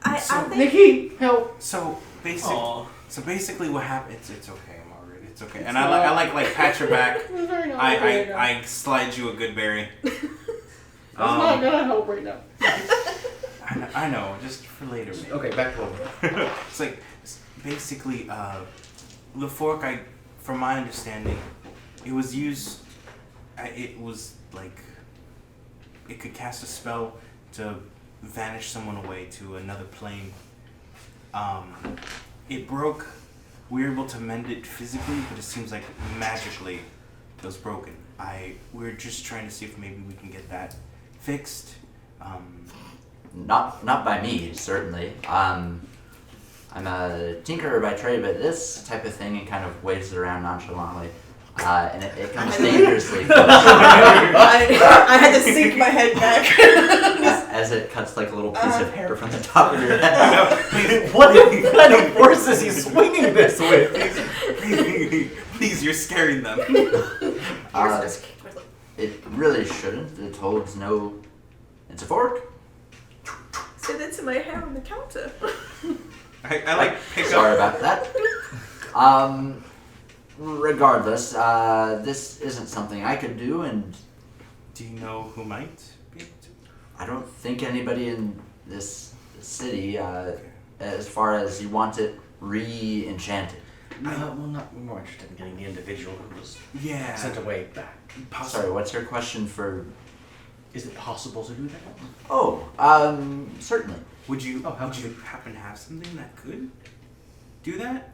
S2: I think
S5: Nikki, help!
S4: So basically,
S3: Aw.
S4: what happened? It's okay, Margaret. It's okay. And I like pat your back.
S5: It's very not right now.
S4: I slide you a good berry.
S5: It's not
S4: Um,
S5: gonna help right now.
S4: I know, just for later. Maybe.
S5: Okay, back to over.
S4: It's like basically the fork. From my understanding, it was used. It was like it could cast a spell to vanish someone away to another plane. It broke. We were able to mend it physically, but it seems like magically it was broken. We're just trying to see if maybe we can get that fixed.
S1: Not by me, certainly. I'm a tinkerer by trade, but this type of thing, it kind of waves it around nonchalantly, and it comes dangerously close
S2: I had to sink my head back.
S1: as it cuts like a little piece of hair from the top of your head.
S3: What kind of force is he swinging this with?
S4: Please, you're scaring them.
S1: It really shouldn't. It holds no. It's a fork.
S2: Say that to my hair on the counter.
S4: I like pick
S1: Sorry
S4: up.
S1: about that. Regardless, this isn't something I could do, and
S4: Do you know who might be able to?
S1: I don't think anybody in this city, as far as you want it re-enchanted.
S5: Well, not we're more interested in getting the individual who was
S4: Yeah.
S5: sent away back.
S1: Sorry, what's your question for?
S5: Is it possible to do that?
S1: Oh, certainly.
S4: Would you
S5: Oh, how
S4: would
S5: could
S4: you happen to have something that could do that?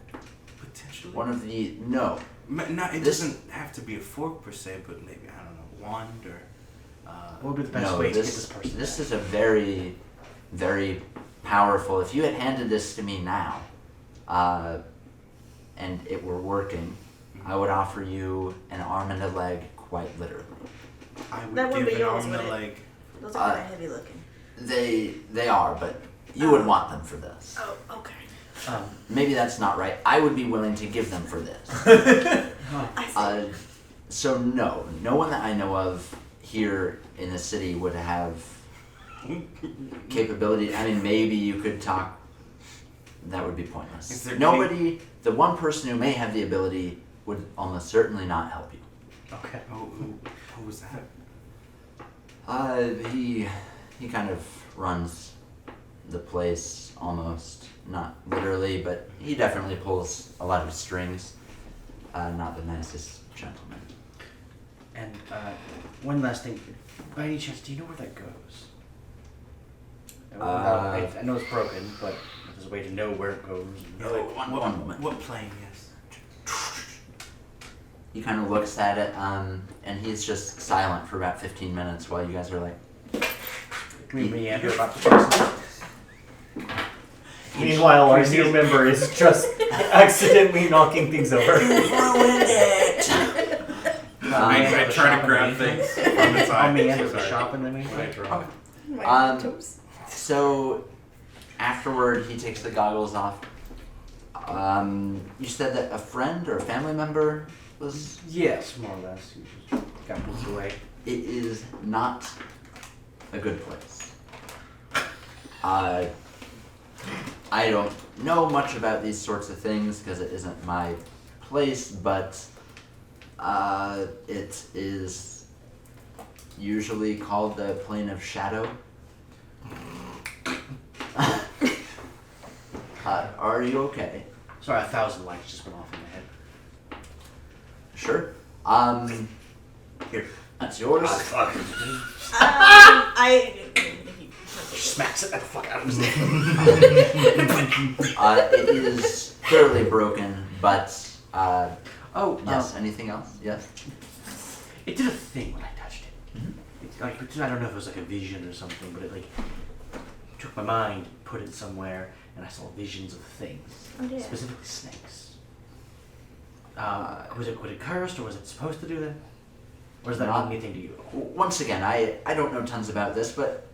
S4: Potentially.
S1: One of the no.
S4: No, it
S1: This-
S4: doesn't have to be a fork per se, but maybe I don't know, wand or.
S5: What would be the best
S1: No,
S5: way to get
S1: this
S5: this person
S1: this
S5: back?
S1: is a very, very powerful. If you had handed this to me now, and it were working, I would offer you an arm and a leg, quite literally.
S4: I would
S2: That wouldn't
S4: give
S2: be
S4: an
S2: yours,
S4: arm and
S2: would
S4: a
S2: it?
S4: leg.
S2: Those are kind of heavy looking.
S1: They are, but you would want them for this.
S2: Oh, okay.
S1: Maybe that's not right. I would be willing to give them for this.
S2: I see.
S1: So no one that I know of here in the city would have capability. I mean, maybe you could talk. That would be pointless.
S4: Is there
S1: Nobody. The one person who may have the ability would almost certainly not help you.
S5: Okay.
S4: Oh, who was that?
S1: He kind of runs the place almost, not literally, but he definitely pulls a lot of strings. Not the nicest gentleman.
S5: And one last thing. By any chance, do you know where that goes? I know it's broken, but if there's a way to know where it goes.
S1: One moment.
S4: What plane? Yes.
S1: He kind of looks at it, and he's just silent for about 15 minutes while you guys are like.
S5: Can we meander about the place?
S3: Meanwhile, our new member is just accidentally knocking things over.
S1: Ruined it!
S4: I try to grab things from the side.
S5: I'll meander the
S4: Sorry.
S5: shop in the meantime.
S4: Okay.
S2: My toes.
S1: So, afterward, he takes the goggles off. You said that a friend or a family member was.
S5: Yes, more or less. You just got moved away.
S1: It is not a good place. I don't know much about these sorts of things because it isn't my place, but it is usually called the Plane of Shadow. Are you okay?
S5: Sorry, 1,000 lights just went off in my head.
S1: Sure. Here, that's yours.
S5: Smacks it the fuck out of his head.
S1: It is clearly broken, but yes.
S5: Oh,
S1: Anything else? Yes.
S5: it did a thing when I touched it.
S1: Mhm.
S5: It's like, I don't know if it was like a vision or something, but it like took my mind, put it somewhere, and I saw visions of things,
S2: Oh, dear.
S5: specifically snakes. Was it cursed, or was it supposed to do that? Or does that
S1: Not-
S5: mean anything to you?
S1: Once again, I don't know tons about this, but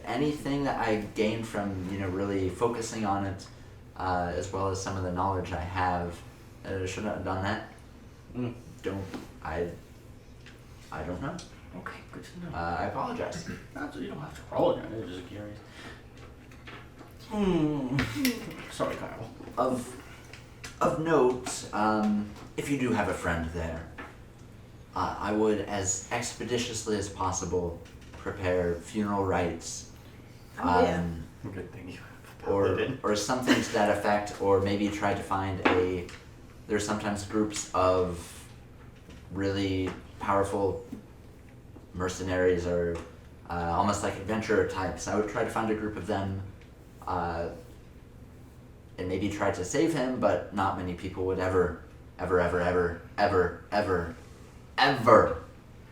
S1: anything that I gained from really focusing on it, as well as some of the knowledge I have, should not have done that.
S5: Mm.
S1: I don't know.
S5: Okay, good to know.
S1: I apologize.
S5: You don't have to apologize. I'm just curious. Sorry, Kyle.
S1: Of note, if you do have a friend there, I would, as expeditiously as possible, prepare funeral rites,
S2: Oh, yeah.
S5: Good thing you
S1: or something to that effect, or maybe try to find there's sometimes groups of really powerful mercenaries or almost like adventurer types. I would try to find a group of them and maybe try to save him, but not many people would ever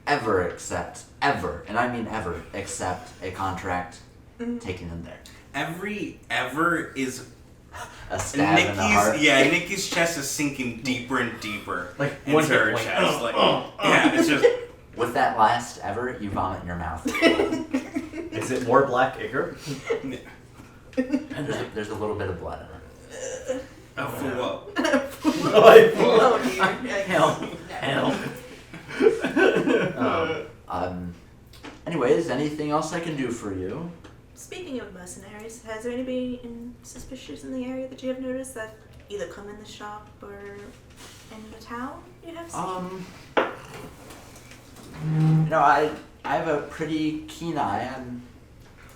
S1: accept, and I mean ever, accept a contract taking him there.
S4: Ever is
S1: A stab in the heart.
S4: Nikki's chest is sinking deeper and deeper
S5: Like,
S4: into
S5: one hit
S4: her
S5: point.
S4: chest. It's just
S1: With that last ever, you vomit in your mouth.
S3: Is it more black ichor?
S1: And there's a little bit of blood in it.
S4: for what?
S2: Oh, dear.
S5: Hell.
S1: Anyways, anything else I can do for you?
S2: Speaking of mercenaries, has there anybody suspicious in the area that you have noticed that either come in the shop or in the town you have seen?
S1: I have a pretty keen eye.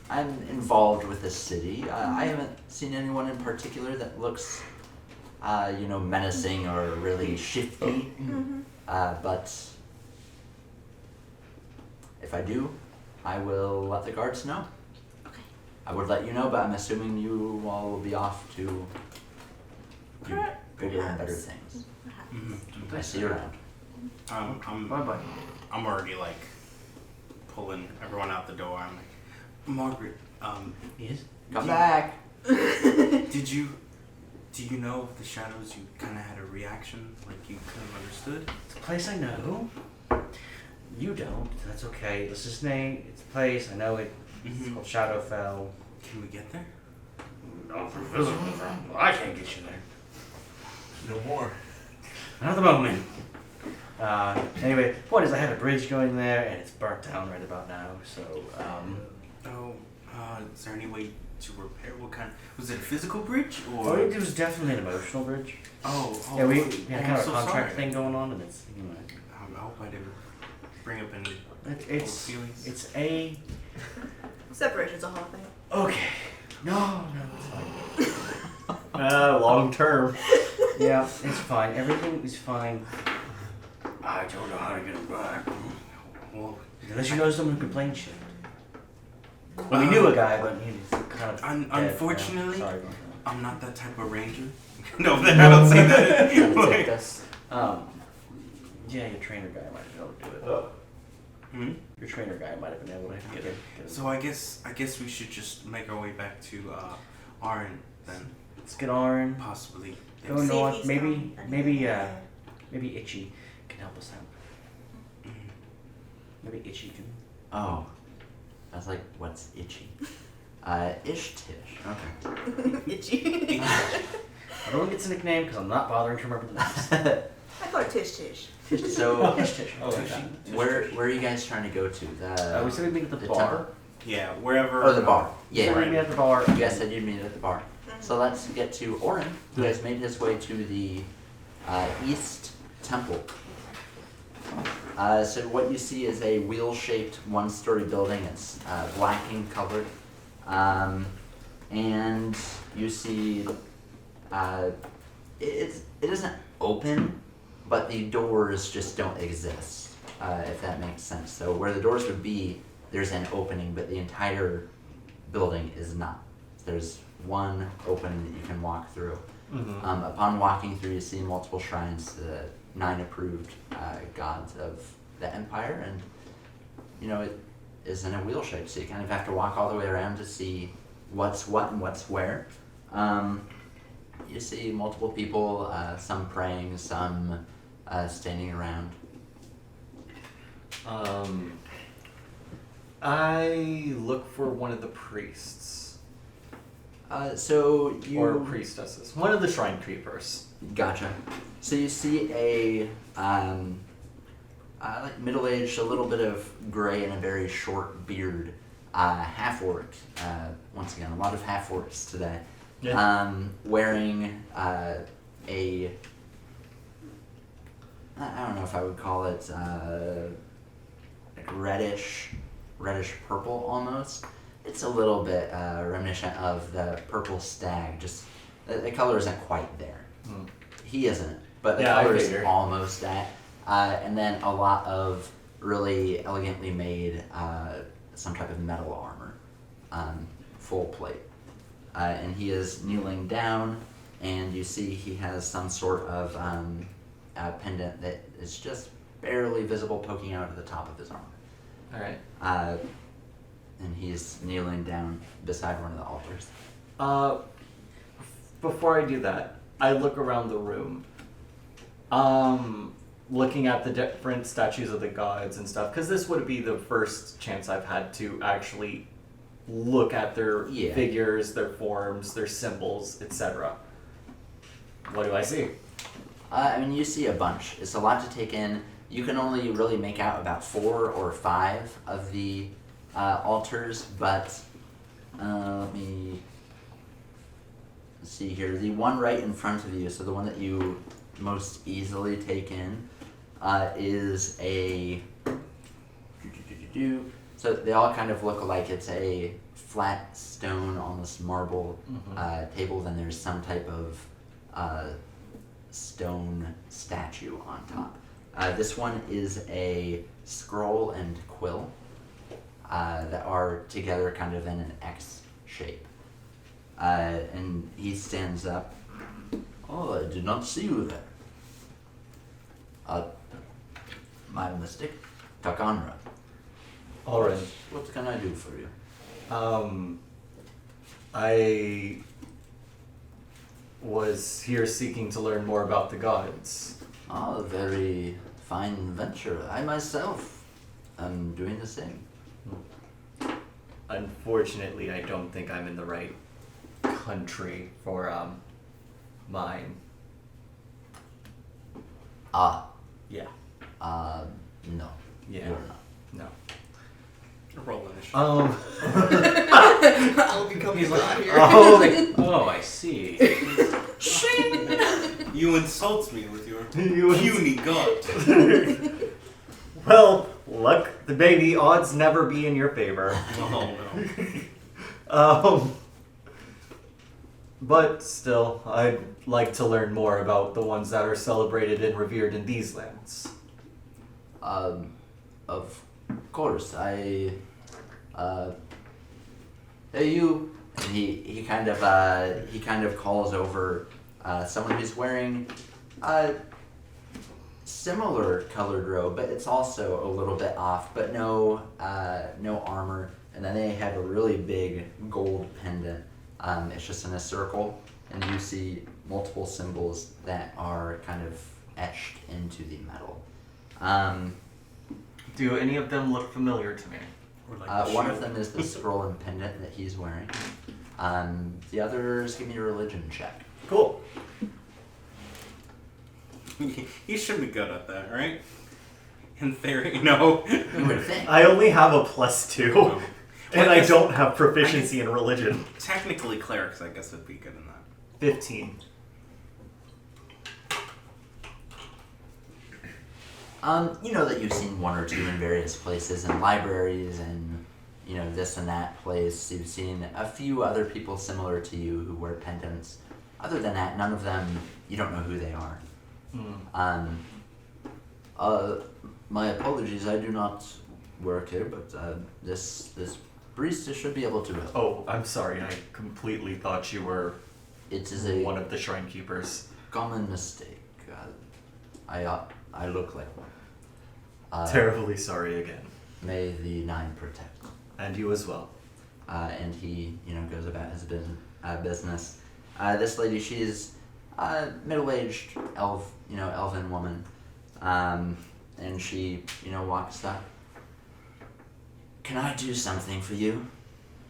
S1: I'm involved with the city. I haven't seen anyone in particular that looks, menacing or really shifty. But if I do, I will let the guards know.
S2: Okay.
S1: I would let you know, but I'm assuming you all will be off to do bigger and better
S2: Perhaps.
S1: things.
S2: Perhaps.
S1: I see you around.
S5: Bye-bye.
S4: I'm already pulling everyone out the door. I'm like, Margaret,
S5: Yes?
S1: Come back.
S4: did you Do you know if the shadows, you kind of had a reaction, like you kind of understood?
S5: It's a place I know. You don't. That's okay. This is name. It's a place. I know it. It's called Shadowfell.
S4: Can we get there?
S5: Not for physical travel. I can't get you there.
S6: No more.
S5: Not at the moment. Anyway, the point is I had a bridge going there, and it's burnt down right about now. So,
S4: Is there any way to repair? What kind? Was it a physical bridge or?
S5: oh, it was definitely an emotional bridge. Yeah, we had kind of a contract thing going on, and it's
S4: I hope I didn't bring up any old
S5: it's
S4: feelings.
S5: it's a
S2: Separation's a whole thing.
S5: okay. No, it's fine.
S3: Long term.
S5: Yeah, it's fine. Everything is fine. I don't know how to get him back.
S4: Well,
S5: Unless you know someone who can plane shit. Well, we knew a guy, but he's kind of dead now.
S4: unfortunately,
S5: Sorry about that.
S4: I'm not that type of ranger. No, I don't say that.
S1: Take this.
S5: Yeah, your trainer guy might have been able to do it.
S3: Oh.
S4: Hmm?
S5: Your trainer guy might have been able to get it.
S4: So I guess we should just make our way back to Arn then,
S5: Let's get Arn.
S4: possibly.
S5: Go
S2: See if
S5: north.
S2: he's
S5: Maybe,
S2: found
S5: maybe,
S2: anything.
S5: maybe Itchy can help us out.
S4: Mhm.
S5: Maybe Itchy can.
S1: Oh. I was like, what's itchy? Ish-tish. Okay.
S2: Itchy.
S5: Everyone gets a nickname because I'm not bothering to remember the names.
S2: I call it Tish Tish.
S1: So,
S5: Tish Tish.
S6: Oh,
S5: Like
S6: Itchy.
S5: that.
S1: where are you guys trying to go to?
S5: We said we'd meet at the bar.
S1: temple?
S4: Yeah, wherever.
S1: Oh, the bar.
S5: We said
S1: Yeah.
S5: we'd meet at the bar.
S1: You guys said you'd meet at the bar. So let's get to Orin, who has made his way to the East Temple. So what you see is a wheel-shaped one-story building. It's black in color. And you see it isn't open, but the doors just don't exist, if that makes sense. So where the doors would be, there's an opening, but the entire building is not. There's one opening that you can walk through. Upon walking through, you see multiple shrines to the 9 approved gods of the empire, and it is in a wheel shape, so you kind of have to walk all the way around to see what's what and what's where. You see multiple people, some praying, some standing around.
S6: I look for one of the priests
S1: So you
S6: or priestesses, one of the shrine keepers.
S1: Gotcha. So you see a like middle-aged, a little bit of gray and a very short beard, half-orc. Once again, a lot of half-orcs today.
S6: Yeah.
S1: Wearing I don't know if I would call it like reddish purple almost. It's a little bit reminiscent of the purple stag. Just the color isn't quite there. He isn't, but the
S6: Yeah, I
S1: color is
S6: figured.
S1: almost that. And then a lot of really elegantly made some type of metal armor, full plate. And he is kneeling down, and you see he has some sort of pendant that is just barely visible poking out at the top of his armor.
S6: Alright.
S1: And he's kneeling down beside one of the altars.
S6: Before I do that, I look around the room. Looking at the different statues of the gods and stuff, because this would be the first chance I've had to actually look at their figures, their forms, their symbols, etc. What do I see?
S1: I mean, you see a bunch. It's a lot to take in. You can only really make out about 4 or 5 of the altars, but let me see here. The one right in front of you, so the one that you most easily take in, is a... So they all kind of look like it's a flat stone, almost marble table. Then there's some type of stone statue on top. This one is a scroll and quill that are together kind of in an X shape. And he stands up. Oh, I did not see you there. My mistake. Takanra.
S6: Alright.
S1: What can I do for you?
S6: was here seeking to learn more about the gods.
S1: Ah, a very fine venture. I myself am doing the same.
S6: Unfortunately, I don't think I'm in the right country for mine.
S1: Ah,
S6: Yeah.
S1: no.
S6: Yeah.
S1: You're not.
S6: No.
S4: Roll initiative.
S7: I'll become his god here.
S5: Oh, I see.
S4: You insult me with your
S3: You
S4: puny god.
S3: Well, luck the baby, odds never be in your favor.
S4: Oh no.
S3: But still, I'd like to learn more about the ones that are celebrated and revered in these lands.
S1: Of course, hey you, and he kind of calls over someone who's wearing a similar colored robe, but it's also a little bit off, but no armor, and then they have a really big gold pendant. It's just in a circle, and you see multiple symbols that are kind of etched into the metal.
S6: Do any of them look familiar to me?
S4: Or like
S1: One of them is the scroll and pendant that he's wearing. The others, give me a religion check.
S3: Cool.
S4: You should be good at that, right? In theory, no.
S1: You would think.
S3: I only have a +2,
S4: Well,
S3: and
S4: I
S3: I
S4: guess-
S3: don't have proficiency in religion.
S4: Technically, clerics, I guess, would be good in that.
S3: 15.
S1: You know that you've seen one or two in various places, in libraries and, you know, this and that place. You've seen a few other people similar to you who wear pendants. Other than that, none of them, you don't know who they are. My apologies, I do not work here, but this priestess should be able to help.
S6: Oh, I'm sorry. I completely thought you were
S1: It is a
S6: one of the shrine keepers.
S1: common mistake. I look like one.
S6: Terribly sorry again.
S1: May the nine protect.
S6: And you as well.
S1: And he, goes about his business. This lady, she's a middle-aged elven woman, and she, walks up. Can I do something for you?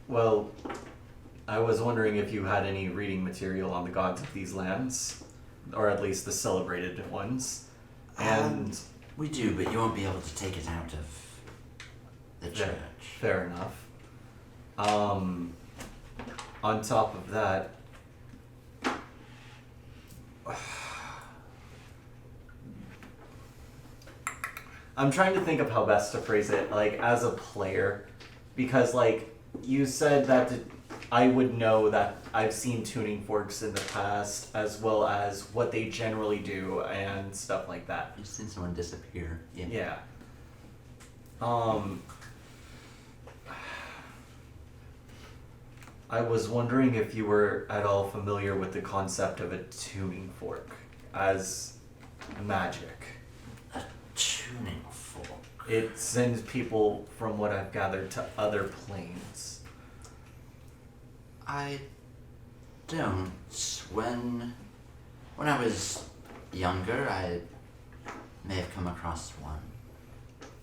S6: Well, I was wondering if you had any reading material on the gods of these lands, or at least the celebrated ones. And
S1: We do, but you won't be able to take it out of the church.
S6: fair enough. On top of that, I'm trying to think of how best to phrase it, like, as a player, because, like, you said that I would know that I've seen tuning forks in the past, as well as what they generally do and stuff like that.
S1: You've seen someone disappear.
S6: Yeah. I was wondering if you were at all familiar with the concept of a tuning fork as magic.
S1: Tuning fork.
S6: It sends people, from what I've gathered, to other planes.
S1: I don't. When I was younger, I may have come across one,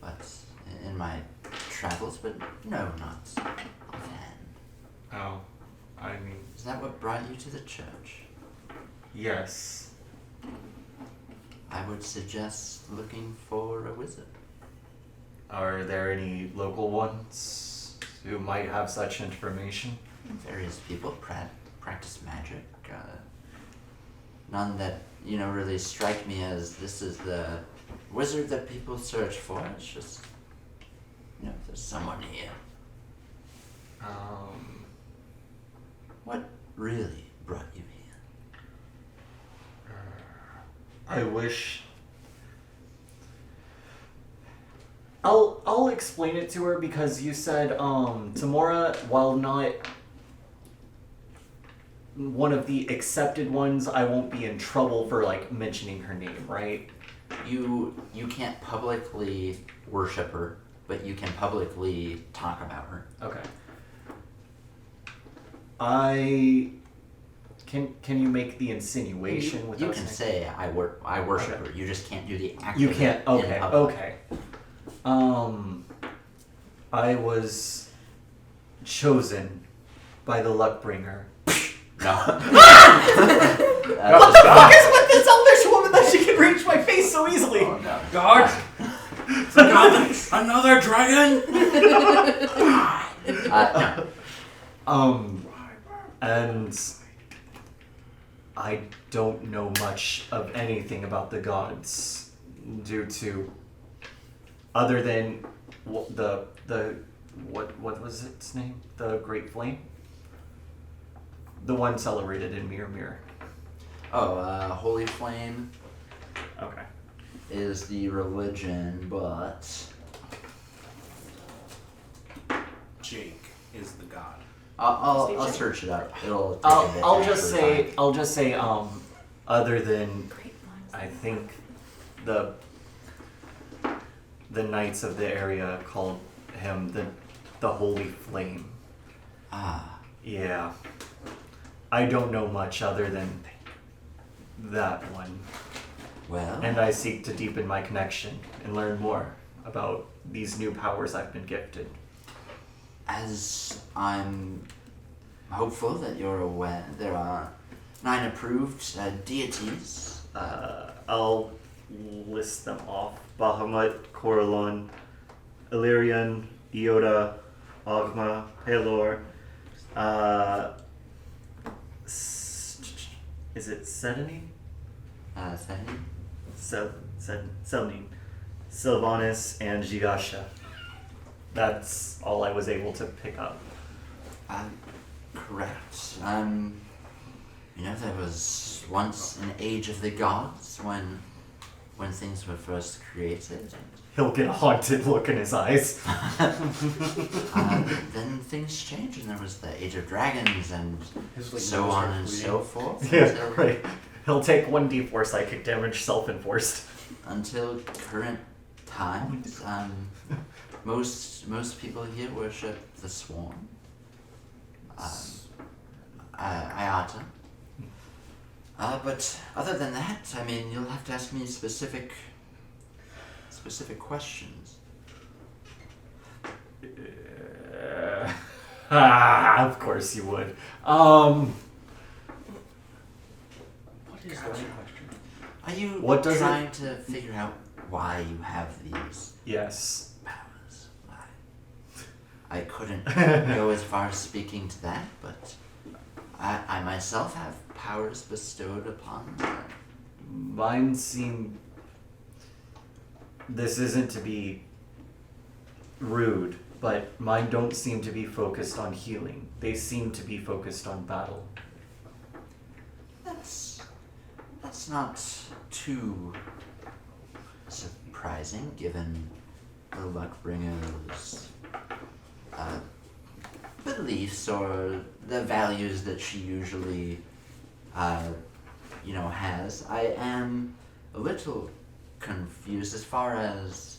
S1: but in my travels, but no, not then.
S6: Oh, I mean,
S1: Is that what brought you to the church?
S6: yes.
S1: I would suggest looking for a wizard.
S6: Are there any local ones who might have such information?
S1: Various people practice magic. None that, really strike me as this is the wizard that people search for. It's just, there's someone here. What really brought you here?
S6: I wish. I'll explain it to her because you said Tamora, while not one of the accepted ones, I won't be in trouble for mentioning her name, right?
S1: You can't publicly worship her, but you can publicly talk about her.
S6: Okay. I Can you make the insinuation without
S1: You can
S6: saying?
S1: say I worship
S6: Okay.
S1: her. You just can't do the act.
S6: You
S1: of
S6: can't.
S1: it in
S6: Okay.
S1: public.
S6: Okay. I was chosen by the Luckbringer.
S1: No.
S6: What the fuck is with this elvish woman that she can reach my face so easily?
S1: Oh, no.
S5: God! Another dragon!
S1: No.
S6: And I don't know much of anything about the gods due to, other than what was its name? The Great Flame? The one celebrated in Mirror.
S1: Holy Flame
S6: Okay.
S1: is the religion, but
S4: Jake is the god.
S1: I'll
S2: Steve
S1: search it up. It'll. Take a bit
S6: I'll
S1: to
S6: just
S1: actually
S6: say other than
S2: Great minds.
S6: I think the knights of the area called him the Holy Flame.
S1: find.
S6: Yeah. I don't know much other than that one.
S1: Well.
S6: And I seek to deepen my connection and learn more about these new powers I've been gifted.
S1: As I'm hopeful that you're aware, there are 9 approved deities.
S6: I'll list them off. Bahamut, Coralon, Illyrian, Iota, Ogma, Pelor, is it Sedene?
S1: Seven?
S6: Selene, Sylvanas, and Gigasha. That's all I was able to pick up.
S1: Correct. There was once an age of the gods when things were first created.
S6: He'll get a haunted look in his eyes.
S1: Then things changed, and there was the age of dragons, and
S5: His, like,
S1: so
S5: nose
S1: on
S5: starts
S1: and
S5: bleeding.
S1: so forth.
S6: Yeah,
S1: until-
S6: right. He'll take 1d4 psychic damage, self-enforced.
S1: Until current times, most people here worship the Swarm. Iata. But other than that, I mean, you'll have to ask me specific questions.
S6: Of course you would.
S5: What is the right question?
S1: Are you
S6: What does
S1: trying to figure out why you have these
S6: Yes.
S1: powers? I couldn't go as far as speaking to that, but I myself have powers bestowed upon me.
S6: Mine seem... This isn't to be rude, but mine don't seem to be focused on healing. They seem to be focused on battle.
S1: That's not too surprising, given the Luckbringer's beliefs or the values that she usually, has. I am a little confused as far as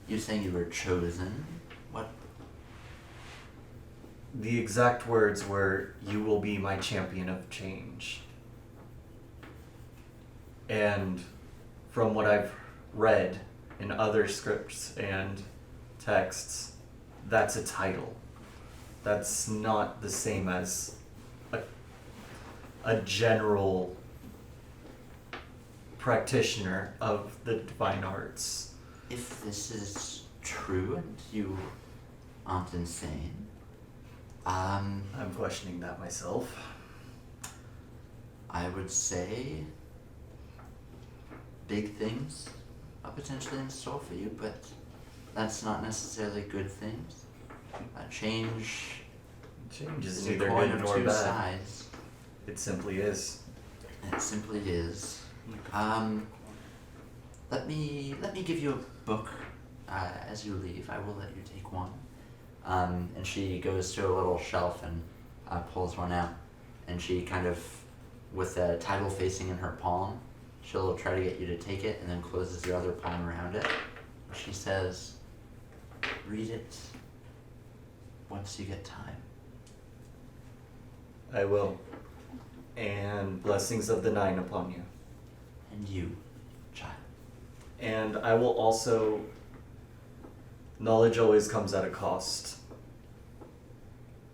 S1: you saying you were chosen. What?
S6: The exact words were, "You will be my champion of change." And from what I've read in other scripts and texts, that's a title. That's not the same as a general practitioner of the divine arts.
S1: If this is true and you aren't insane,
S6: I'm questioning that myself.
S1: I would say big things are potentially in store for you, but that's not necessarily good things. Change
S6: Change
S1: is
S6: is
S1: a
S6: neither
S1: coin
S6: good
S1: of
S6: nor
S1: two
S6: bad.
S1: sides.
S6: It simply is.
S1: It simply is. Let me give you a book as you leave. I will let you take one. And she goes to a little shelf and pulls one out, and she kind of, with the title facing in her palm, she'll try to get you to take it, and then closes your other palm around it. She says, "Read it once you get time."
S6: I will. And blessings of the 9 upon you.
S1: And you, child.
S6: And I will also... Knowledge always comes at a cost.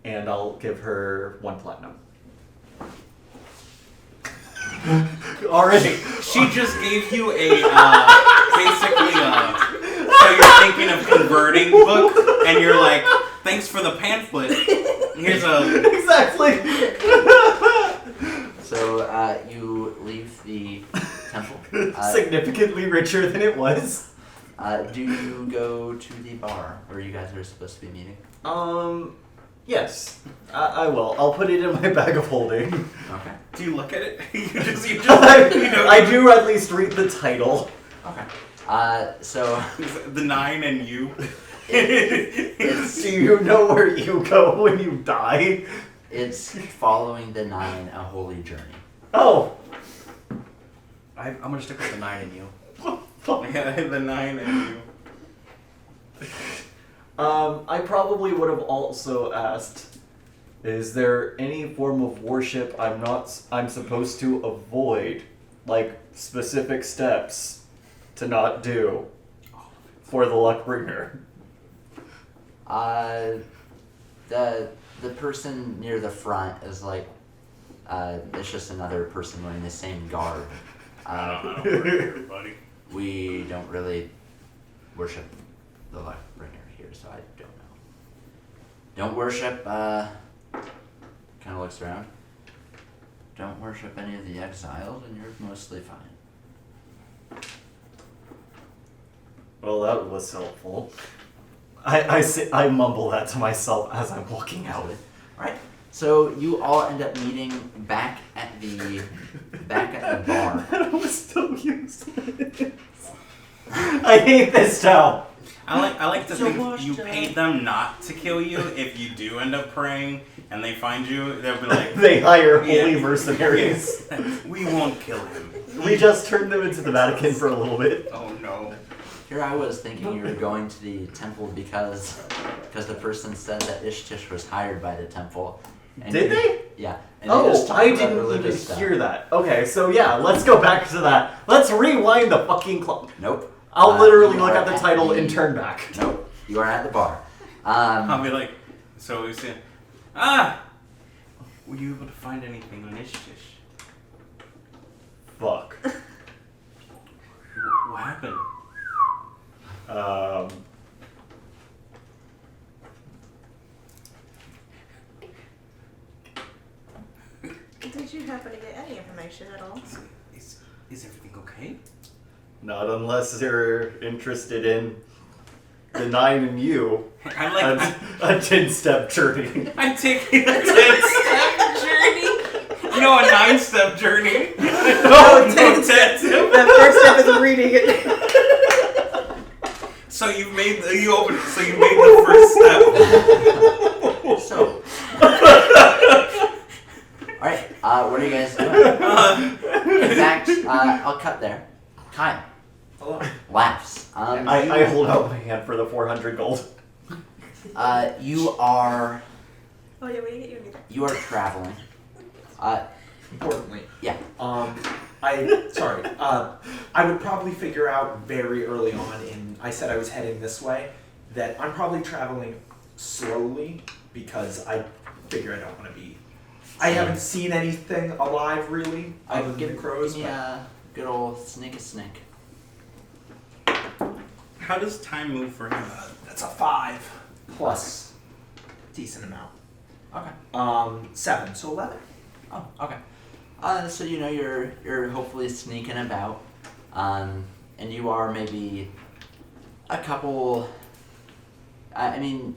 S6: And I'll give her 1 platinum. Already.
S4: She just gave you a basically so you're thinking of converting book, and you're like, thanks for the pamphlet. Here's a
S3: Exactly.
S1: So you leave the temple.
S3: Significantly richer than it was.
S1: Do you go to the bar where you guys are supposed to be meeting?
S3: Yes. I will. I'll put it in my bag of holding.
S1: Okay.
S4: Do you look at it? you just
S3: I do at least read the title.
S1: Okay. So
S4: the 9 and you.
S3: Do you know where you go when you die?
S1: it's following the 9, a holy journey.
S3: Oh.
S5: I'm gonna stick with the 9 in you.
S4: Yeah, the 9 and you.
S6: I probably would have also asked, is there any form of worship I'm supposed to avoid? Like, specific steps to not do for the Luckbringer?
S1: The person near the front is like, it's just another person wearing the same garb.
S4: I don't know where everybody.
S1: We don't really worship the Luckbringer here, so I don't know. Don't worship, kind of looks around. Don't worship any of the exiles, and you're mostly fine.
S3: Well, that was helpful. I mumble that to myself as I'm walking out.
S1: Alright, so you all end up meeting back at the bar.
S3: That was so useless. I hate this town.
S4: I like to
S1: So
S4: think
S1: washed
S4: you
S1: up.
S4: paid them not to kill you. If you do end up praying and they find you, they'll be like,
S3: They hire holy
S4: Yeah.
S3: mercenaries.
S4: we won't kill him.
S3: We just turned them into the Vatican for a little bit.
S4: Oh no.
S1: Here I was thinking you were going to the temple because the person said that Ishtish was hired by the temple. And
S3: Did they?
S1: Yeah. And they just
S3: Oh,
S1: talked
S3: I
S1: about
S3: didn't even
S1: religious stuff.
S3: hear that. Okay, so yeah, let's go back to that. Let's rewind the fucking clock.
S1: Nope.
S3: I'll literally
S1: you
S3: look
S1: are
S3: at the title and turn back.
S1: Nope. You are at the bar.
S4: I'll be like, so we said, were you able to find anything on Ishtish?
S3: Fuck.
S4: What happened?
S2: Did you happen to get any information at all?
S4: Is everything okay?
S3: Not unless you're interested in the 9 and you.
S4: I'm like,
S3: A 10-step journey.
S4: I'm taking a 10-step journey. You know, a 9-step journey.
S3: No,
S4: 10-step.
S2: The first step is reading it.
S4: So you made the first step.
S1: So. Alright, what are you guys doing? In fact, I'll cut there. Kyle
S5: Hello.
S1: laughs.
S3: I hold out my hand for the 400 gold.
S1: You are
S2: Oh yeah, we didn't get you anything.
S1: you are traveling.
S7: Importantly,
S1: Yeah.
S7: I would probably figure out very early on I said I was heading this way, that I'm probably traveling slowly because I figure I don't want to be. I haven't seen anything alive really, other than the crows.
S1: Give me a good old sneak.
S4: How does time move for him?
S7: That's a 5 plus decent amount.
S1: Okay.
S7: 7, so 11.
S1: Oh, okay. So you know you're hopefully sneaking about, and you are maybe a couple. I mean,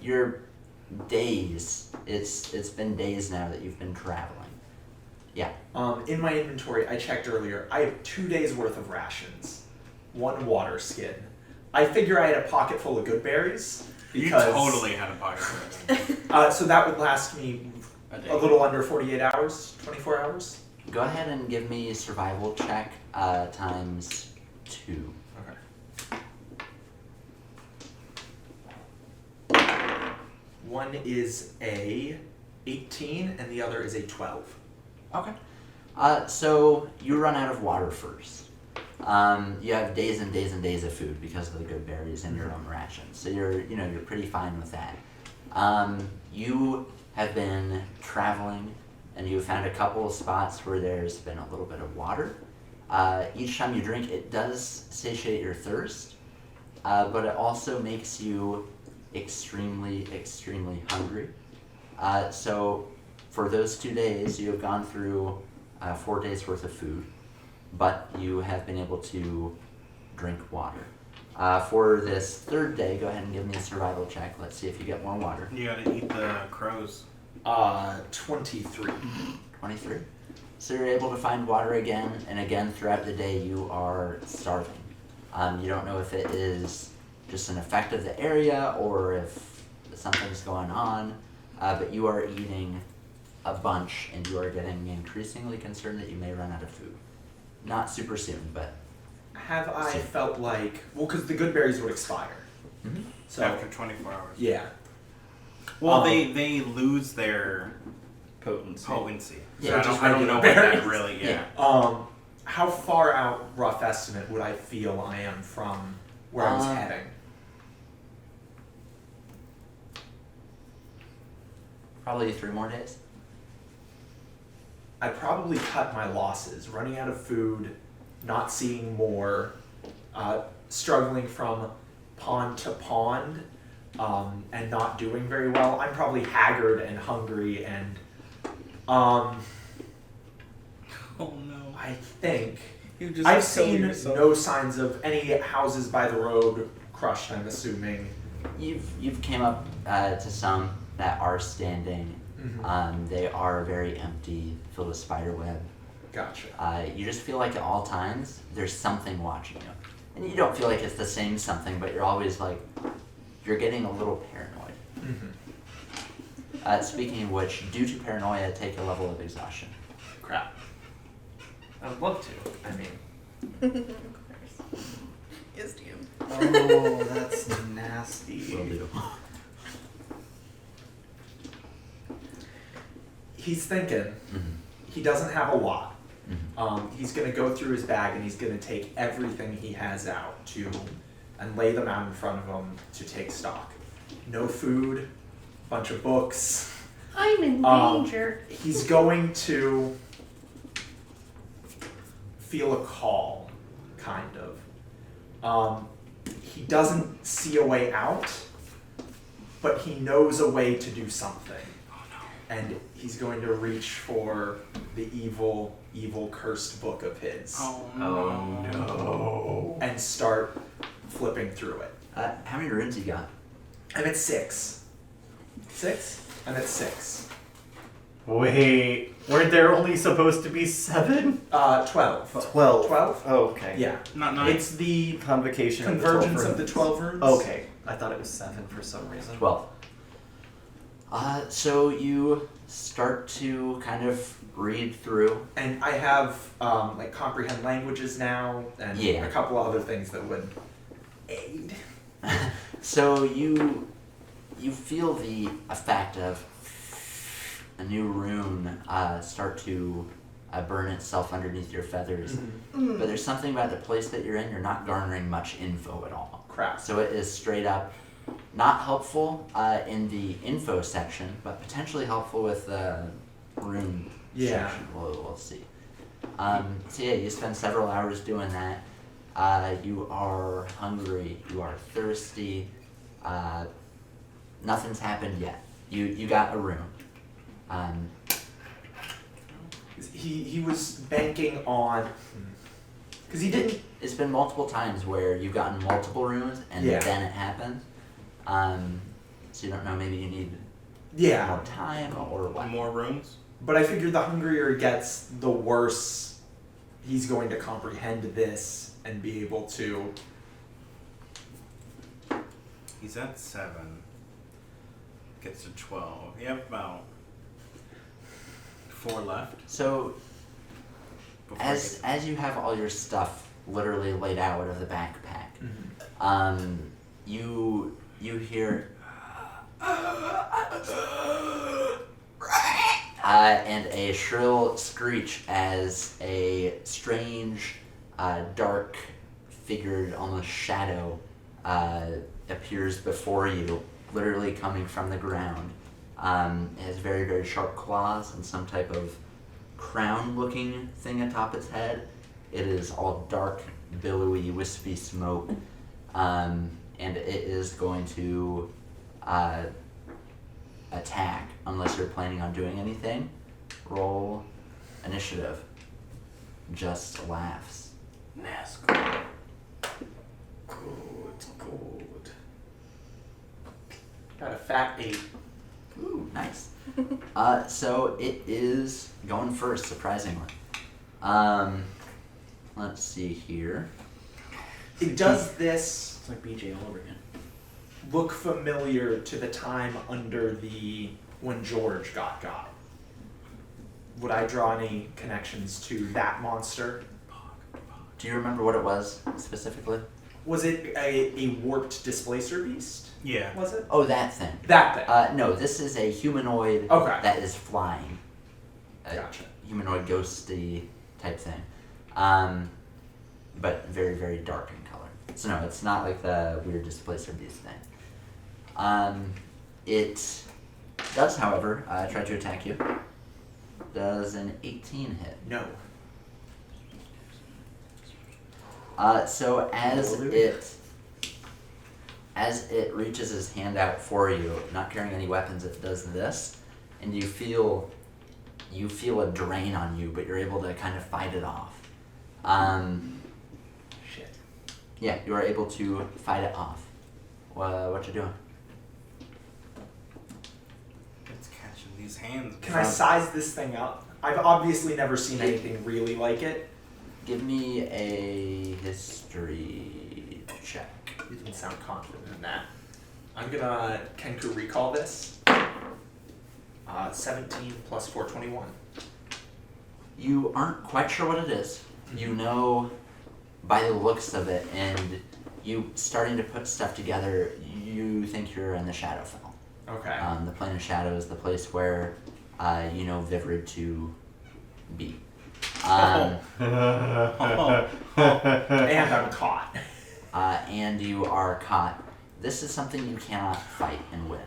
S1: your days. It's been days now that you've been traveling. Yeah.
S7: In my inventory, I checked earlier. I have 2 days worth of rations, 1 water skin. I figure I had a pocket full of good berries. Because,
S4: You totally had a pocket.
S7: so that would last me a little under 48 hours, 24 hours.
S1: Go ahead and give me a survival check times 2.
S7: One is a 18 and the other is a 12.
S1: Okay. So you run out of water first. You have days and days and days of food because of the good berries and your own rations. So you're pretty fine with that. You have been traveling and you found a couple of spots where there's been a little bit of water. Each time you drink, it does satiate your thirst, but it also makes you extremely, extremely hungry. So for those 2 days, you have gone through 4 days worth of food, but you have been able to drink water. For this third day, go ahead and give me a survival check. Let's see if you get more water.
S4: You gotta eat the crows.
S7: 23.
S1: 23. So you're able to find water again, and again throughout the day you are starving. You don't know if it is just an effect of the area or if something's going on, but you are eating a bunch and you are getting increasingly concerned that you may run out of food. Not super soon, but
S7: Have I
S1: So-
S7: felt like, well, because the good berries would expire. So
S4: After 24 hours.
S7: yeah.
S4: Well, they lose their
S6: Potency.
S4: potency.
S1: Yeah,
S4: So I
S7: just
S4: don't
S7: regular
S4: know what that
S7: berries.
S4: really. Yeah.
S7: How far out, rough estimate, would I feel I am from where I was heading?
S1: probably 3 more days.
S7: I'd probably cut my losses, running out of food, not seeing more, struggling from pond to pond, and not doing very well. I'm probably haggard and hungry, and
S4: Oh no.
S7: I think
S4: You just
S7: I've seen no signs of any houses by the road crushed, I'm assuming.
S1: You've came up to some that are standing. They are very empty, filled with spider web.
S7: Gotcha.
S1: You just feel like at all times there's something watching you, and you don't feel like it's the same something, but you're always like you're getting a little paranoid. Speaking of which, due to paranoia, take a level of exhaustion.
S7: Crap. I would love to. I mean,
S2: Of course. Yes, you.
S6: Oh, that's nasty.
S1: Will do.
S7: he's thinking.
S1: Mhm.
S7: He doesn't have a lot.
S1: Mhm.
S7: He's going to go through his bag and he's going to take everything he has out and lay them out in front of him to take stock. No food, bunch of books.
S2: I'm in
S7: Um,
S2: danger.
S7: He's going to feel a call, kind of. He doesn't see a way out, but he knows a way to do something. And he's going to reach for the evil, cursed book of his.
S4: Oh
S6: no.
S7: And start flipping through it.
S1: How many runes you got?
S7: I'm at 6. 6? I'm at 6.
S6: Wait, weren't there only supposed to be 7?
S7: 12.
S6: 12.
S7: 12?
S6: Oh, okay.
S7: Yeah.
S4: Not 9.
S7: It's the
S6: Convocation
S7: convergence
S6: of
S7: of the 12 runes.
S6: Okay, I thought it was 7 for some reason.
S1: 12. So you start to kind of read through.
S7: And I have like comprehend languages now, and
S1: Yeah.
S7: a couple of other things that would aid.
S1: So you feel the effect of a new rune start to burn itself underneath your feathers. But there's something about the place that you're in, you're not garnering much info at all.
S7: Crap.
S1: So it is straight up not helpful in the info section, but potentially helpful with the rune section. We'll see. So yeah, you spend several hours doing that. You are hungry, you are thirsty. Nothing's happened yet. You got a rune.
S7: He was banking on, because he didn't.
S1: It's been multiple times where you've gotten multiple runes and
S7: Yeah.
S1: then it happens. So you don't know, maybe you need
S7: Yeah.
S1: more time or what.
S4: More rooms?
S7: But I figured the hungrier he gets, the worse he's going to comprehend this and be able to.
S4: He's at 7. Gets to 12. You have about 4 left.
S1: So
S4: Before he
S1: as
S4: gets-
S1: you have all your stuff literally laid out of the backpack, you hear and a shrill screech as a strange, dark, figured almost shadow appears before you, literally coming from the ground. It has very, very sharp claws and some type of crown-looking thing atop its head. It is all dark, billowy, wispy smoke, and it is going to attack unless you're planning on doing anything. Roll initiative. Just laughs.
S7: Nazgul. Good. Got a fat 8.
S1: Ooh, nice. So it is going first, surprisingly. Let's see here.
S7: Does this
S5: It's like BJ all over again.
S7: look familiar to the time under when George got? Would I draw any connections to that monster?
S1: Do you remember what it was specifically?
S7: Was it a warped displacer beast?
S4: Yeah.
S7: Was it?
S1: Oh, that thing.
S7: That thing.
S1: No, this is a humanoid
S7: Okay.
S1: that is flying. A
S7: Gotcha.
S1: humanoid ghosty type thing. But very, very dark in color. So no, it's not like the weird displacer beast thing. It does, however, try to attack you. Does an 18 hit.
S7: No.
S1: So as it reaches his hand out for you, not carrying any weapons, it does this, and you feel a drain on you, but you're able to kind of fight it off.
S7: Shit.
S1: Yeah, you are able to fight it off. What you doing?
S4: It's catching these hands.
S7: Can I size this thing up? I've obviously never seen anything really like it.
S1: Give me a history check.
S7: You didn't sound confident in that. I'm gonna Kenku recall this. 17 plus 421.
S1: You aren't quite sure what it is. You know by the looks of it, and you starting to put stuff together, you think you're in the Shadowfell.
S7: Okay.
S1: The plane of shadows, the place where you know Vivrid to be.
S7: And I'm caught.
S1: And you are caught. This is something you cannot fight and win.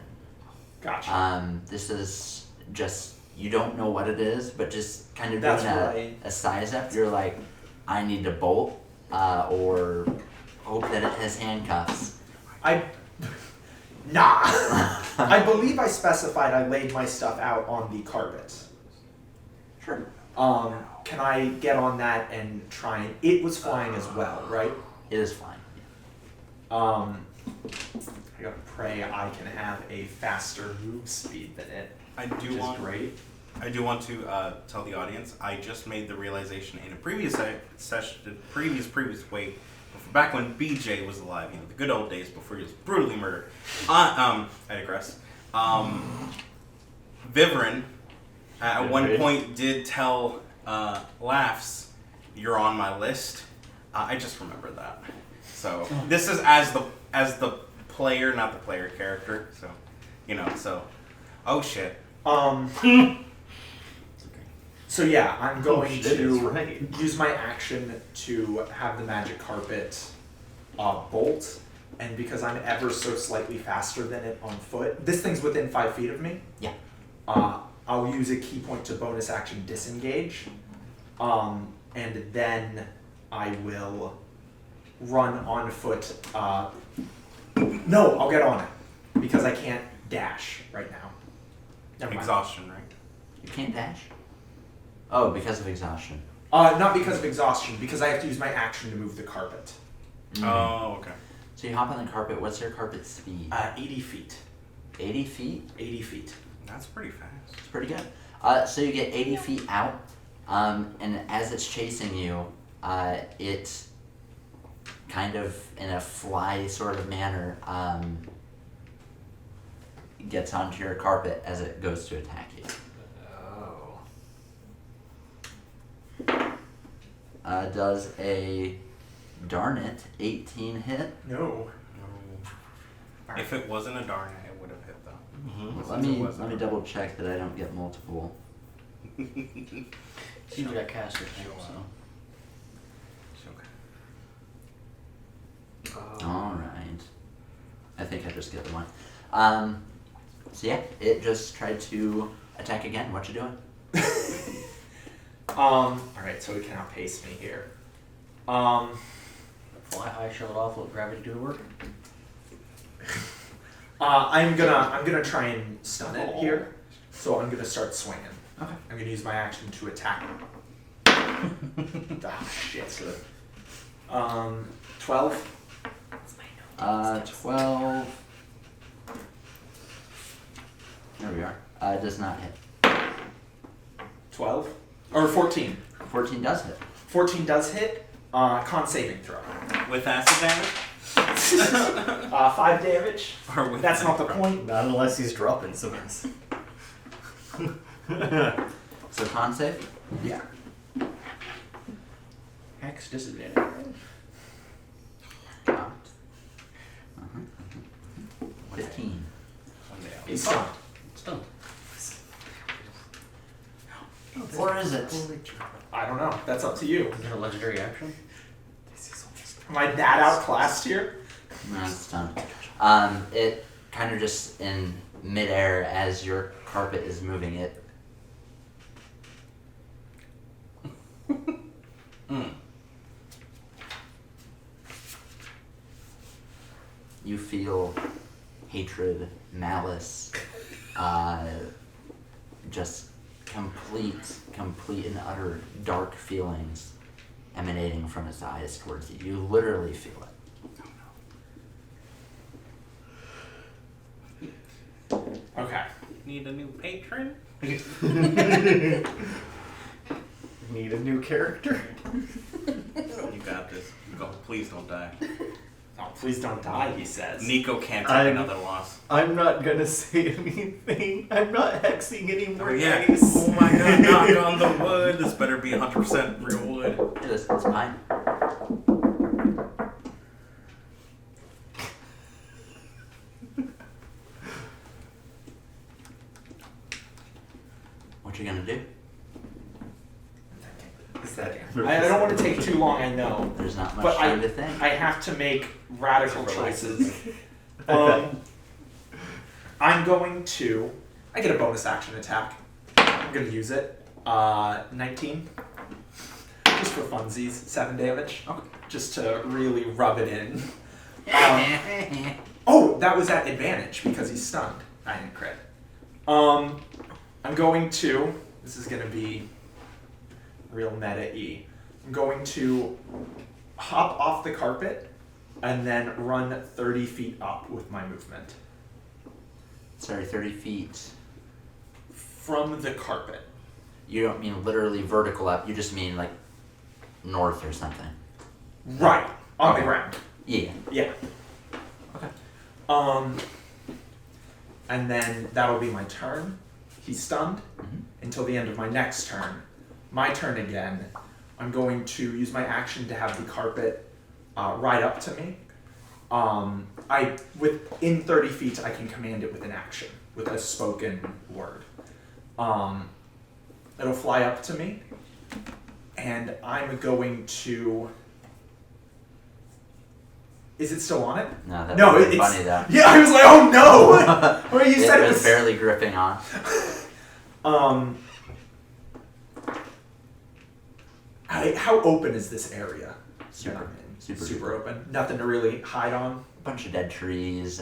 S7: Gotcha.
S1: This is just, you don't know what it is, but just kind of
S7: That's
S1: doing
S7: right.
S1: a size up. You're like, I need to bolt, or hope that it has handcuffs.
S7: Nah. I believe I specified I laid my stuff out on the carpet.
S1: Sure.
S7: Can I get on that and try and... It was flying as well, right?
S1: It is fine.
S7: I gotta pray I can have a faster move speed than it.
S4: I
S7: Which
S4: do
S7: is
S4: want.
S7: great.
S4: I do want to tell the audience. I just made the realization in a previous session, previous way, back when BJ was alive. You know, the good old days before he was brutally murdered. I digress. Viverin at one point did tell Laughs, "You're on my list." I just remembered that. So this is as the player, not the player character. So, you know. So, oh shit.
S7: So yeah, I'm going
S6: shit,
S7: to
S6: it's right.
S7: use my action to have the magic carpet bolt, and because I'm ever so slightly faster than it on foot, this thing's within 5 feet of me.
S1: Yeah.
S7: I'll use a key point to bonus action disengage, and then I will run on foot. No, I'll get on it because I can't dash right now. Never mind.
S4: Exhaustion, right?
S1: You can't dash? Oh, because of exhaustion.
S7: Not because of exhaustion, because I have to use my action to move the carpet.
S4: Oh, okay.
S1: So you hop on the carpet. What's your carpet speed?
S7: 80 feet.
S1: 80 feet?
S7: 80 feet.
S4: That's pretty fast.
S1: It's pretty good. So you get 80 feet out, and as it's chasing you, it kind of, in a fly sort of manner, gets onto your carpet as it goes to attack you. Does a, darn it, 18 hit?
S7: No.
S4: If it wasn't a darn it would have hit though.
S1: Let me double check that I don't get multiple
S5: Seems like I cast it now, so.
S1: All right. I think I just get the one. So yeah, it just tried to attack again. What you doing?
S7: Alright, so it can outpace me here.
S5: Fly high, show it off, let gravity do the work.
S7: I'm gonna try and stun it here. So I'm gonna start swinging.
S5: Okay.
S7: I'm gonna use my action to attack. Oh shit. 12.
S1: 12. There we are. Does not hit.
S7: 12? Or 14.
S1: 14 does hit.
S7: 14 does hit. Con saving throw.
S4: With acid damage?
S7: 5 damage.
S4: Or with
S7: That's not the point.
S3: Not unless he's dropping some.
S1: So con save?
S7: Yeah.
S5: Hex disadvantage.
S1: Dropped. 15.
S7: He's stunned.
S5: Still.
S1: Or is it?
S7: I don't know. That's up to you.
S5: Is it a legendary action?
S7: Am I that outclassed here?
S1: No, it's done. It kind of just in midair as your carpet is moving it. You feel hatred, malice, just complete and utter dark feelings emanating from its eyes towards you. You literally feel it.
S7: Okay.
S4: Need a new patron?
S3: Need a new character.
S4: You got this. Go. Please don't die.
S7: Oh, please don't die, he says.
S4: Nico can't take
S3: I'm-
S4: another loss.
S3: I'm not gonna say anything. I'm not hexing anymore.
S4: Oh yeah.
S3: Guys.
S4: Oh my god, knock on the wood. This better be 100% real wood.
S1: It's fine. What you gonna do?
S3: Is that
S7: I don't want to take too long, I know.
S1: There's not much
S7: But
S1: time to think.
S7: I have to make radical choices.
S3: I bet.
S7: I'm going to... I get a bonus action attack. I'm going to use it. 19. Just for funsies. 7 damage.
S1: Okay.
S7: Just to really rub it in. Oh, that was at advantage because he's stunned. I didn't crit. I'm going to... This is going to be real meta-y. I'm going to hop off the carpet and then run 30 feet up with my movement.
S1: Sorry, 30 feet.
S7: From the carpet.
S1: You don't mean literally vertical up, you just mean like north or something.
S7: Right. On
S1: Okay.
S7: the ground.
S1: Yeah.
S7: Yeah.
S1: Okay.
S7: And then that'll be my turn. He's stunned
S1: Mhm.
S7: until the end of my next turn. My turn again. I'm going to use my action to have the carpet ride up to me. Within 30 feet, I can command it with an action, with a spoken word. It'll fly up to me, and I'm going to. Is it still on it?
S1: No, that
S7: No,
S1: would be
S7: it's
S1: funny though.
S7: Yeah, I was like, oh no! Well, you said
S1: it
S7: it
S1: was
S7: was
S1: barely gripping on.
S7: How open is this area?
S1: Super,
S7: that I'm in?
S1: super,
S7: Super open. Nothing to really hide on.
S1: A bunch of dead trees.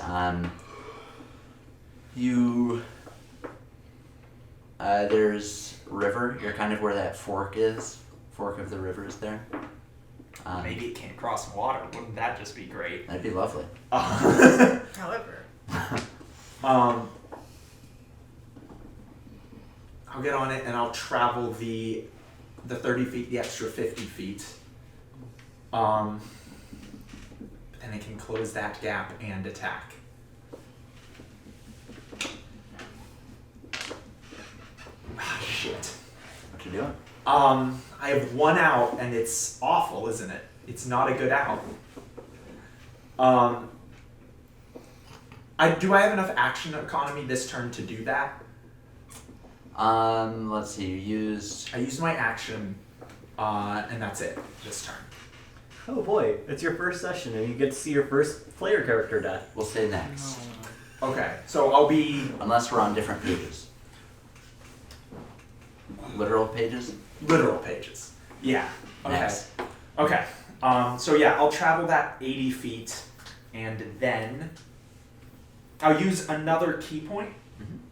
S1: There's river. You're kind of where that fork is. Fork of the river is there.
S7: Maybe it can't cross water. Wouldn't that just be great?
S1: That'd be lovely.
S2: However,
S7: I'll get on it and I'll travel the 30 feet, the extra 50 feet. But then I can close that gap and attack. Ah, shit.
S1: What you doing?
S7: I have one out and it's awful, isn't it? It's not a good out. Do I have enough action economy this turn to do that?
S1: Let's see. You used.
S7: I used my action, and that's it this turn.
S3: Oh boy, it's your first session and you get to see your first player character death.
S1: We'll say next,
S7: Okay, so I'll be
S1: unless we're on different pages. Literal pages.
S7: literal pages. Yeah. Okay.
S1: Next.
S7: Okay. So yeah, I'll travel that 80 feet, and then I'll use another key point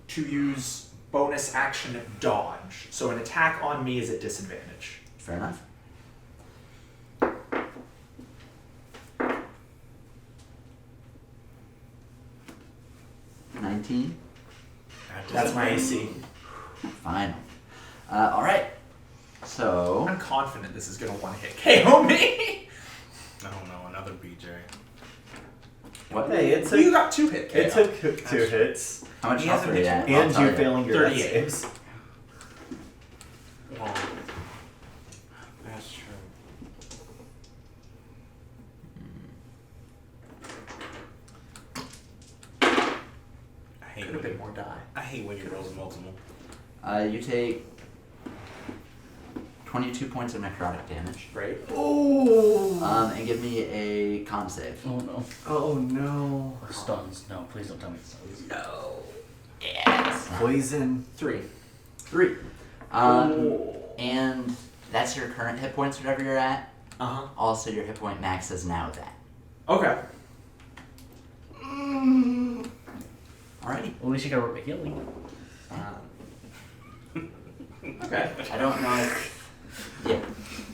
S7: to use bonus action dodge. So an attack on me is at disadvantage.
S1: Fair enough. $19.
S7: That's my AC.
S1: Fine. All right. So
S7: I'm confident this is gonna one-hit KO me.
S4: I don't know, another BJ.
S1: what?
S3: Hey, it took,
S7: You got 2-hit KO.
S3: it took 2 hits.
S1: How much
S4: He
S1: health
S4: hasn't
S1: are you
S4: hit
S1: at?
S4: you.
S1: I'll
S3: And
S1: tell
S3: you failing your death
S7: 38.
S3: saves.
S4: Well, that's true. I hate
S7: Could have been more die.
S4: I hate when you roll multiple.
S1: You take 22 points of necrotic damage.
S7: Right?
S3: Oh!
S1: And give me a con save.
S5: Oh no.
S3: Oh no.
S5: Stuns. No, please don't tell me stuns.
S1: No. Yes.
S3: Poison.
S7: 3.
S1: 3. And that's your current hit points, whatever you're at.
S7: Uh-huh.
S1: Also, your hit point max is now that.
S7: Okay.
S1: Alrighty.
S5: Well, at least you gotta work the healing.
S7: Okay.
S1: I don't know if. Yeah.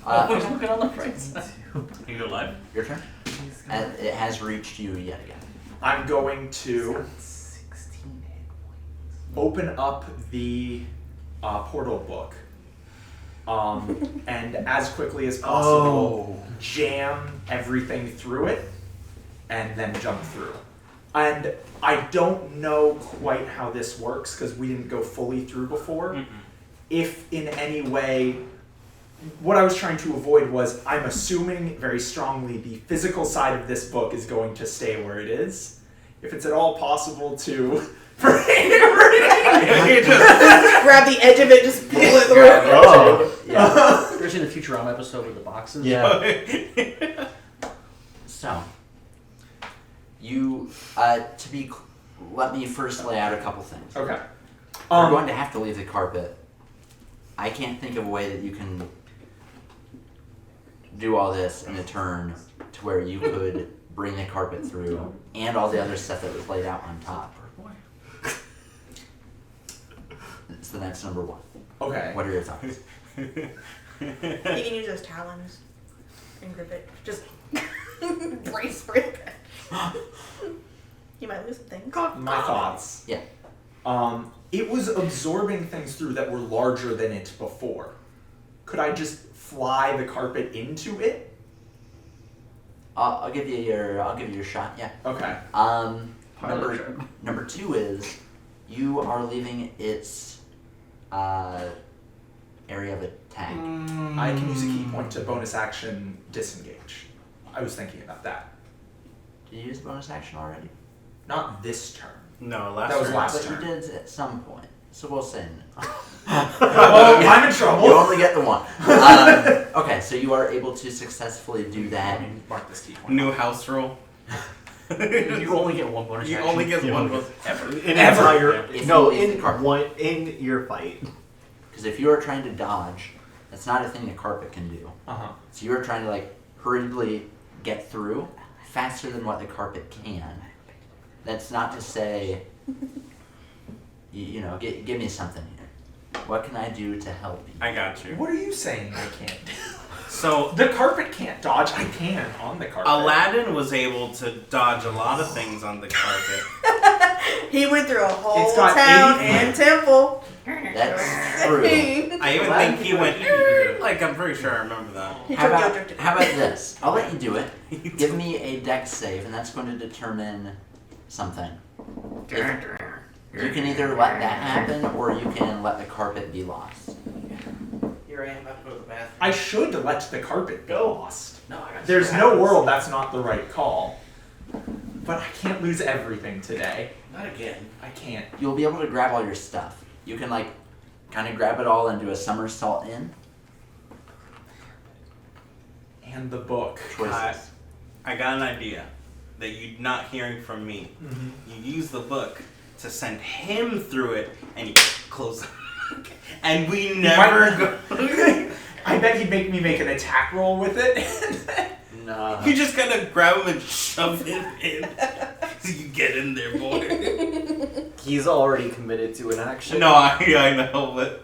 S5: Always looking on the right side.
S4: You go live?
S1: Your turn. It has reached you yet again.
S7: I'm going to
S3: 16 hit
S7: open up the portal book. And as quickly as possible, jam everything through it, and then jump through. And I don't know quite how this works because we didn't go fully through before.
S4: Mm-mm.
S7: If in any way, what I was trying to avoid was, I'm assuming very strongly the physical side of this book is going to stay where it is. If it's at all possible to
S2: Grab the edge of it, just pull it through.
S3: Oh.
S1: Yeah.
S5: Especially in the Futurama episode with the boxes.
S3: Yeah.
S1: So, you let me first lay out a couple things.
S7: Okay.
S1: You're going to have to leave the carpet. I can't think of a way that you can do all this in a turn to where you could bring the carpet through and all the other stuff that was laid out on top. It's the next number 1.
S7: Okay.
S1: What are your thoughts?
S2: You can use those talons and grip it. Just brace for it. You might lose some things.
S7: My thoughts.
S1: Yeah.
S7: It was absorbing things through that were larger than it before. Could I just fly the carpet into it?
S1: I'll give you your shot. Yeah.
S7: Okay.
S1: Number 2 is you are leaving its area of attack.
S7: I can use a key point to bonus action disengage. I was thinking about that.
S1: Did you use bonus action already?
S7: Not this turn.
S4: No, last
S7: That was
S4: turn.
S7: last
S1: But
S7: turn.
S1: you did at some point. So we'll say no.
S7: Oh, I'm in trouble.
S1: You only get the 1. Okay, so you are able to successfully do that.
S7: Let me mark this key point.
S4: New house rule.
S5: You only get one bonus
S4: You
S5: action.
S4: only get
S5: You
S4: one
S5: only
S4: bonus ever.
S3: In
S7: Ever.
S3: entire,
S1: If
S3: no,
S1: you leave the carpet.
S3: in your fight.
S1: Because if you are trying to dodge, that's not a thing a carpet can do.
S7: Uh-huh.
S1: So you are trying to hurriedly get through faster than what the carpet can. That's not to say, give me something here. What can I do to help you?
S4: I got you.
S7: What are you saying I can't do?
S4: So
S7: The carpet can't dodge. I can on the carpet.
S4: Aladdin was able to dodge a lot of things on the carpet.
S2: He went through a whole
S7: It's got
S2: town
S7: 80
S2: and temple.
S1: That's true.
S4: I even
S1: Aladdin
S4: think he
S1: can
S4: went.
S1: do
S4: I'm pretty sure I remember that.
S2: He
S1: How
S2: took
S1: about,
S2: Jojo.
S1: how about this? I'll let you do it. Give me a dex save, and that's going to determine something. You can either let that happen, or you can let the carpet be lost.
S5: Here I am about to go to the bathroom.
S7: I should let the carpet be lost.
S5: No, I got
S7: There's no world that's not the right call. But I can't lose everything today.
S5: Not again.
S7: I can't.
S1: You'll be able to grab all your stuff. You can kind of grab it all and do a somersault in.
S7: And the book.
S1: Choices.
S4: I got an idea that you're not hearing from me.
S7: Mhm.
S4: You use the book to send him through it, and you close. And we never go.
S7: I bet he'd make me make an attack roll with it.
S5: No.
S4: You just gotta grab him and shove him in. So you get in there, boy.
S6: He's already committed to an action.
S4: No, I know, but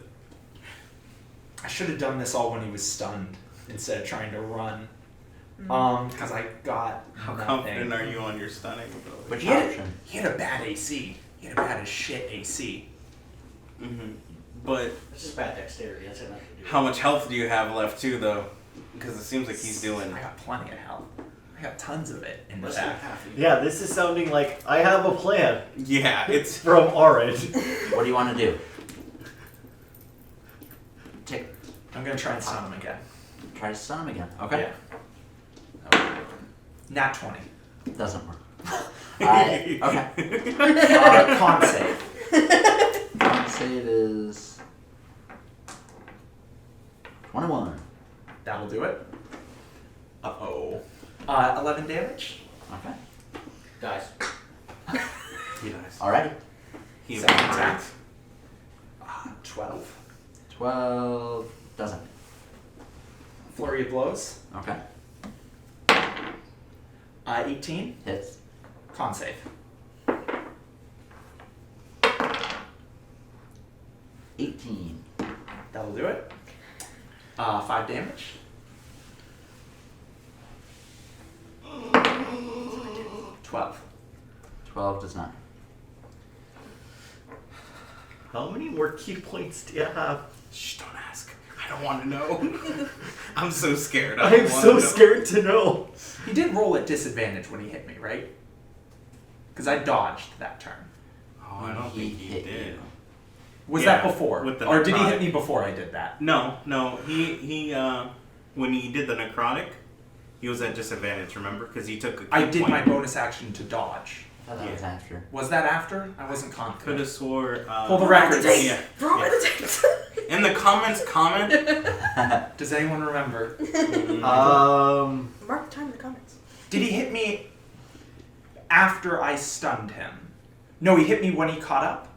S7: I should have done this all when he was stunned instead of trying to run. Because I got
S4: how
S7: nothing.
S4: confident are you on your stunning ability?
S1: Which
S7: He had,
S1: option?
S7: he had a bad AC. He had a bad as shit AC.
S4: Mm-hmm. But
S5: It's just bad dexterity. That's enough to do.
S4: how much health do you have left too, though? Because it seems like he's doing.
S7: I got plenty of health. I got tons of it in the
S5: Less than
S7: back.
S5: half of you.
S3: Yeah, this is sounding like I have a plan
S4: Yeah, it's.
S3: from Orange.
S1: What do you want to do? Take,
S7: I'm gonna try and stun him again.
S1: try to stun him again. Okay.
S7: Yeah. Nat 20.
S1: Doesn't work. Okay.
S7: Con save.
S1: Con save is 21.
S7: That'll do it. Uh-oh. 11 damage.
S1: Okay.
S5: Dies.
S4: He dies.
S1: Alrighty.
S4: He
S7: Second
S4: attacks.
S7: attack. 12.
S1: 12 doesn't.
S7: Flurry of blows.
S1: Okay.
S7: 18.
S1: Hits.
S7: Con save.
S1: 18.
S7: That'll do it. 5 damage. 12.
S1: 12 does not.
S3: How many more key points do you have?
S4: Shh, don't ask. I don't want to know. I'm so scared. I don't
S3: I'm
S4: wanna
S3: so
S4: know.
S3: scared to know.
S7: He did roll at disadvantage when he hit me, right? Because I dodged that turn.
S4: Oh, I don't think he
S1: hit
S4: did.
S1: you.
S7: Was
S4: Yeah,
S7: that before?
S4: with the
S7: Or did he
S4: necrotic.
S7: hit me before I did that?
S4: No. He when he did the necrotic, he was at disadvantage. Remember, because he took a key
S7: I did
S4: point.
S7: my bonus action to dodge.
S1: I thought that was after.
S7: Was that after? I wasn't confident.
S4: Could have swore.
S7: Pull the records.
S4: Yeah.
S2: Roll
S4: yeah.
S2: the tapes.
S4: In the comments, comment.
S7: Does anyone remember?
S2: Mark the time in the comments.
S7: Did he hit me after I stunned him? No, he hit me when he caught up.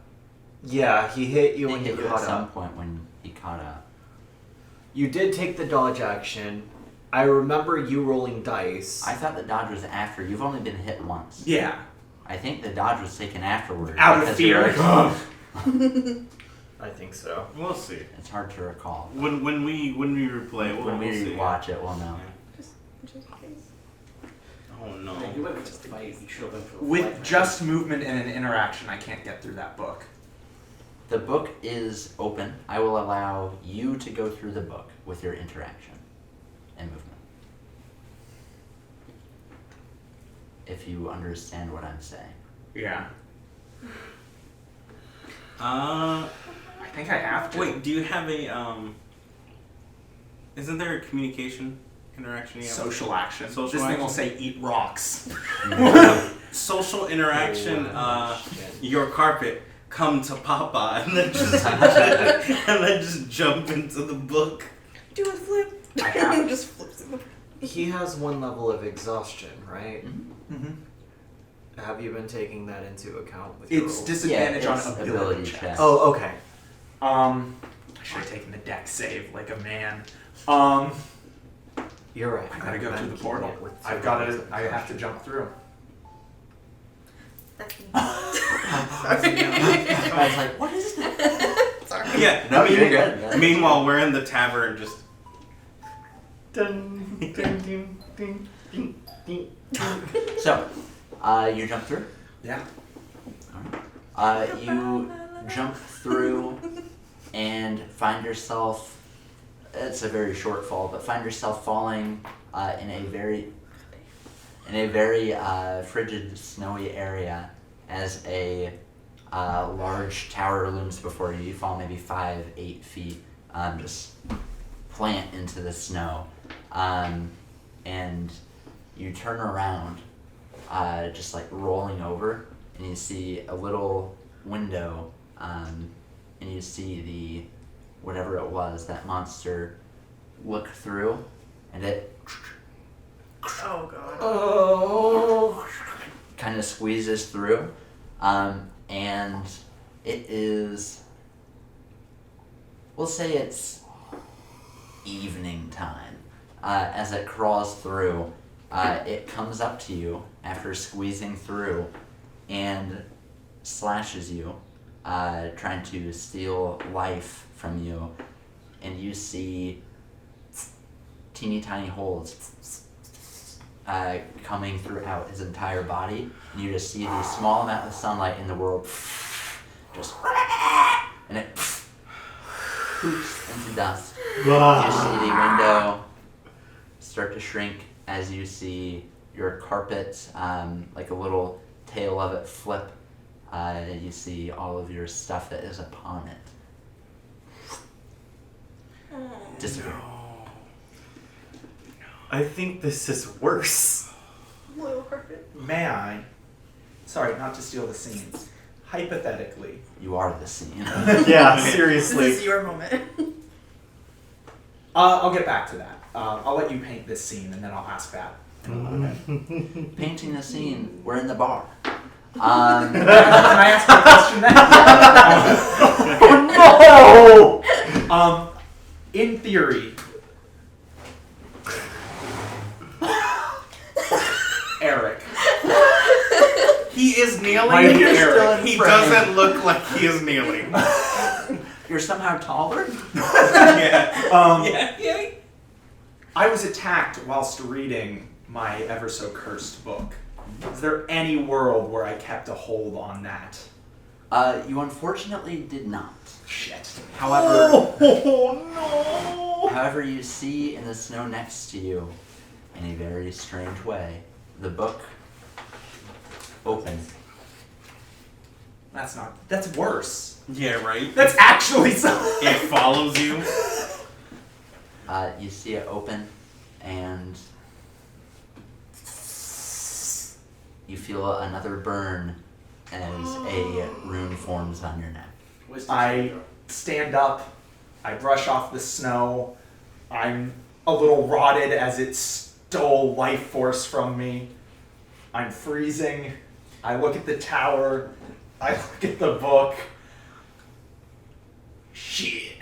S6: Yeah, he hit you
S1: He
S6: when
S1: hit
S6: you
S1: you at
S6: caught
S1: some
S6: up.
S1: point when he caught up.
S6: You did take the dodge action. I remember you rolling dice.
S1: I thought the dodge was after. You've only been hit once.
S7: Yeah.
S1: I think the dodge was taken afterward.
S7: Out of
S1: because
S7: fear.
S1: you're-
S6: I think so.
S4: We'll see.
S1: It's hard to recall.
S4: When we replay,
S1: When we
S4: we'll see.
S1: watch it, we'll know.
S2: Just in case.
S4: Oh no.
S5: Yeah, you went to fight. You should have been for the
S7: With
S5: fight.
S7: just movement and an interaction, I can't get through that book.
S1: The book is open. I will allow you to go through the book with your interaction and movement. If you understand what I'm saying.
S7: Yeah.
S4: Uh,
S7: I think I have to.
S4: wait. Do you have a Isn't there a communication interaction? You have?
S7: Social action.
S4: Social
S7: this thing
S4: action?
S7: will say eat rocks.
S4: Social interaction.
S6: Shit.
S4: Your carpet. Come to Papa, and then just and then just jump into the book.
S2: Do a flip.
S7: I have.
S2: Just flips in the.
S6: He has one level of exhaustion, right?
S7: Mm-hmm.
S6: Have you been taking that into account with your
S7: It's
S6: rolls?
S7: disadvantage
S1: Yeah, it's
S7: on ability
S1: ability
S7: checks.
S1: checks.
S6: Oh, okay.
S7: I should have taken the deck save like a man.
S6: You're right.
S7: I gotta go
S6: I'm
S7: through the
S6: keeping
S7: portal.
S6: it with
S7: I've
S6: zero
S7: got to.
S6: levels of
S7: I have to
S6: exhaustion.
S7: jump through.
S2: That's me.
S1: I was like, what is that?
S2: Sorry.
S4: Yeah.
S1: No, you're good.
S4: Meanwhile, we're in the tavern, just.
S3: Dun, dun, dun, dun, dun, dun, dun.
S1: So, you jump through.
S7: Yeah.
S1: You jump through and find yourself. It's a very short fall, but find yourself falling in a very frigid, snowy area as a large tower looms before you. You fall maybe 5-8 feet, just plant into the snow, and you turn around, just like rolling over, and you see a little window, and you see whatever it was that monster look through, and it
S2: Oh god.
S5: Oh.
S1: kind of squeezes through, and it is, we'll say it's evening time. As it crawls through, it comes up to you after squeezing through and slashes you, trying to steal life from you, and you see teeny tiny holes coming throughout his entire body, and you just see the small amount of sunlight in the world just, and it poops into dust. You see the window start to shrink as you see your carpet, like a little tail of it flip. You see all of your stuff that is upon it disappear.
S3: I think this is worse.
S2: Lord.
S7: May I? Sorry, not to steal the scene. Hypothetically,
S1: You are the scene.
S3: Yeah,
S2: This
S3: seriously.
S2: is your moment.
S7: I'll get back to that. I'll let you paint this scene, and then I'll ask that in a little bit.
S1: Painting the scene. We're in the bar.
S7: Can I ask you a question then?
S3: Oh
S7: In theory, Eric.
S4: He is kneeling.
S7: My dear Eric.
S1: in
S4: He
S1: frame.
S4: doesn't look like he is kneeling.
S1: You're somehow taller?
S4: Yeah.
S7: Yeah. I was attacked whilst reading my ever so cursed book. Is there any world where I kept a hold on that?
S1: You unfortunately did not.
S7: Shit.
S1: However,
S3: no!
S1: however, you see in the snow next to you, in a very strange way, the book opens.
S7: That's worse.
S4: Yeah, right?
S7: That's actually so.
S4: It follows you.
S1: You see it open, and you feel another burn as a rune forms on your neck.
S7: I stand up. I brush off the snow. I'm a little rotted as it stole life force from me. I'm freezing. I look at the tower. I look at the book. Shit.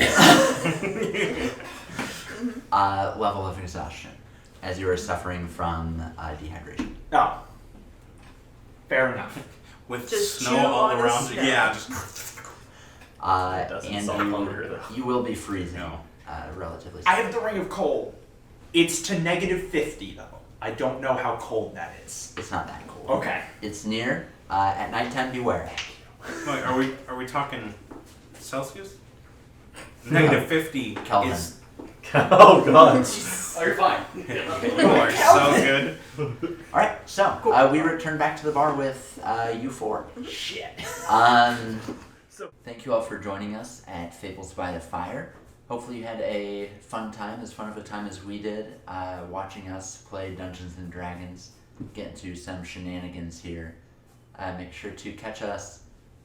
S1: Level of exhaustion, as you are suffering from dehydration.
S7: Oh. Fair enough.
S4: With
S2: Just
S4: snow
S2: chew
S4: all
S2: on the
S4: around you.
S2: snow.
S4: Yeah, just.
S3: doesn't
S1: And
S3: sound hunger, though.
S1: you will be freezing,
S4: No.
S1: relatively
S7: I
S1: soon.
S7: have the Ring of Cold. It's to -50 though. I don't know how cold that is.
S1: It's not that cold.
S7: Okay.
S1: It's near. At nighttime, beware.
S4: Wait, are we talking Celsius? -50
S1: Kelvin.
S4: is.
S3: Oh god.
S5: Oh, you're fine.
S4: You are so good.
S1: Alright, so we return back to the bar with you four.
S7: Shit.
S1: Thank you all for joining us at Fables by the Fire. Hopefully you had a fun time, as fun of a time as we did, watching us play Dungeons and Dragons, get into some shenanigans here. Make sure to catch us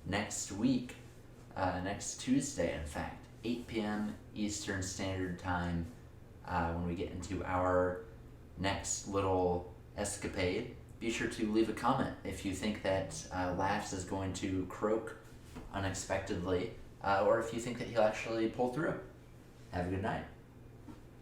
S1: next week, next Tuesday in fact, 8 p.m. Eastern Standard Time, when we get into our next little escapade. Be sure to leave a comment if you think that Laughs is going to croak unexpectedly, or if you think that he'll actually pull through. Have a good night.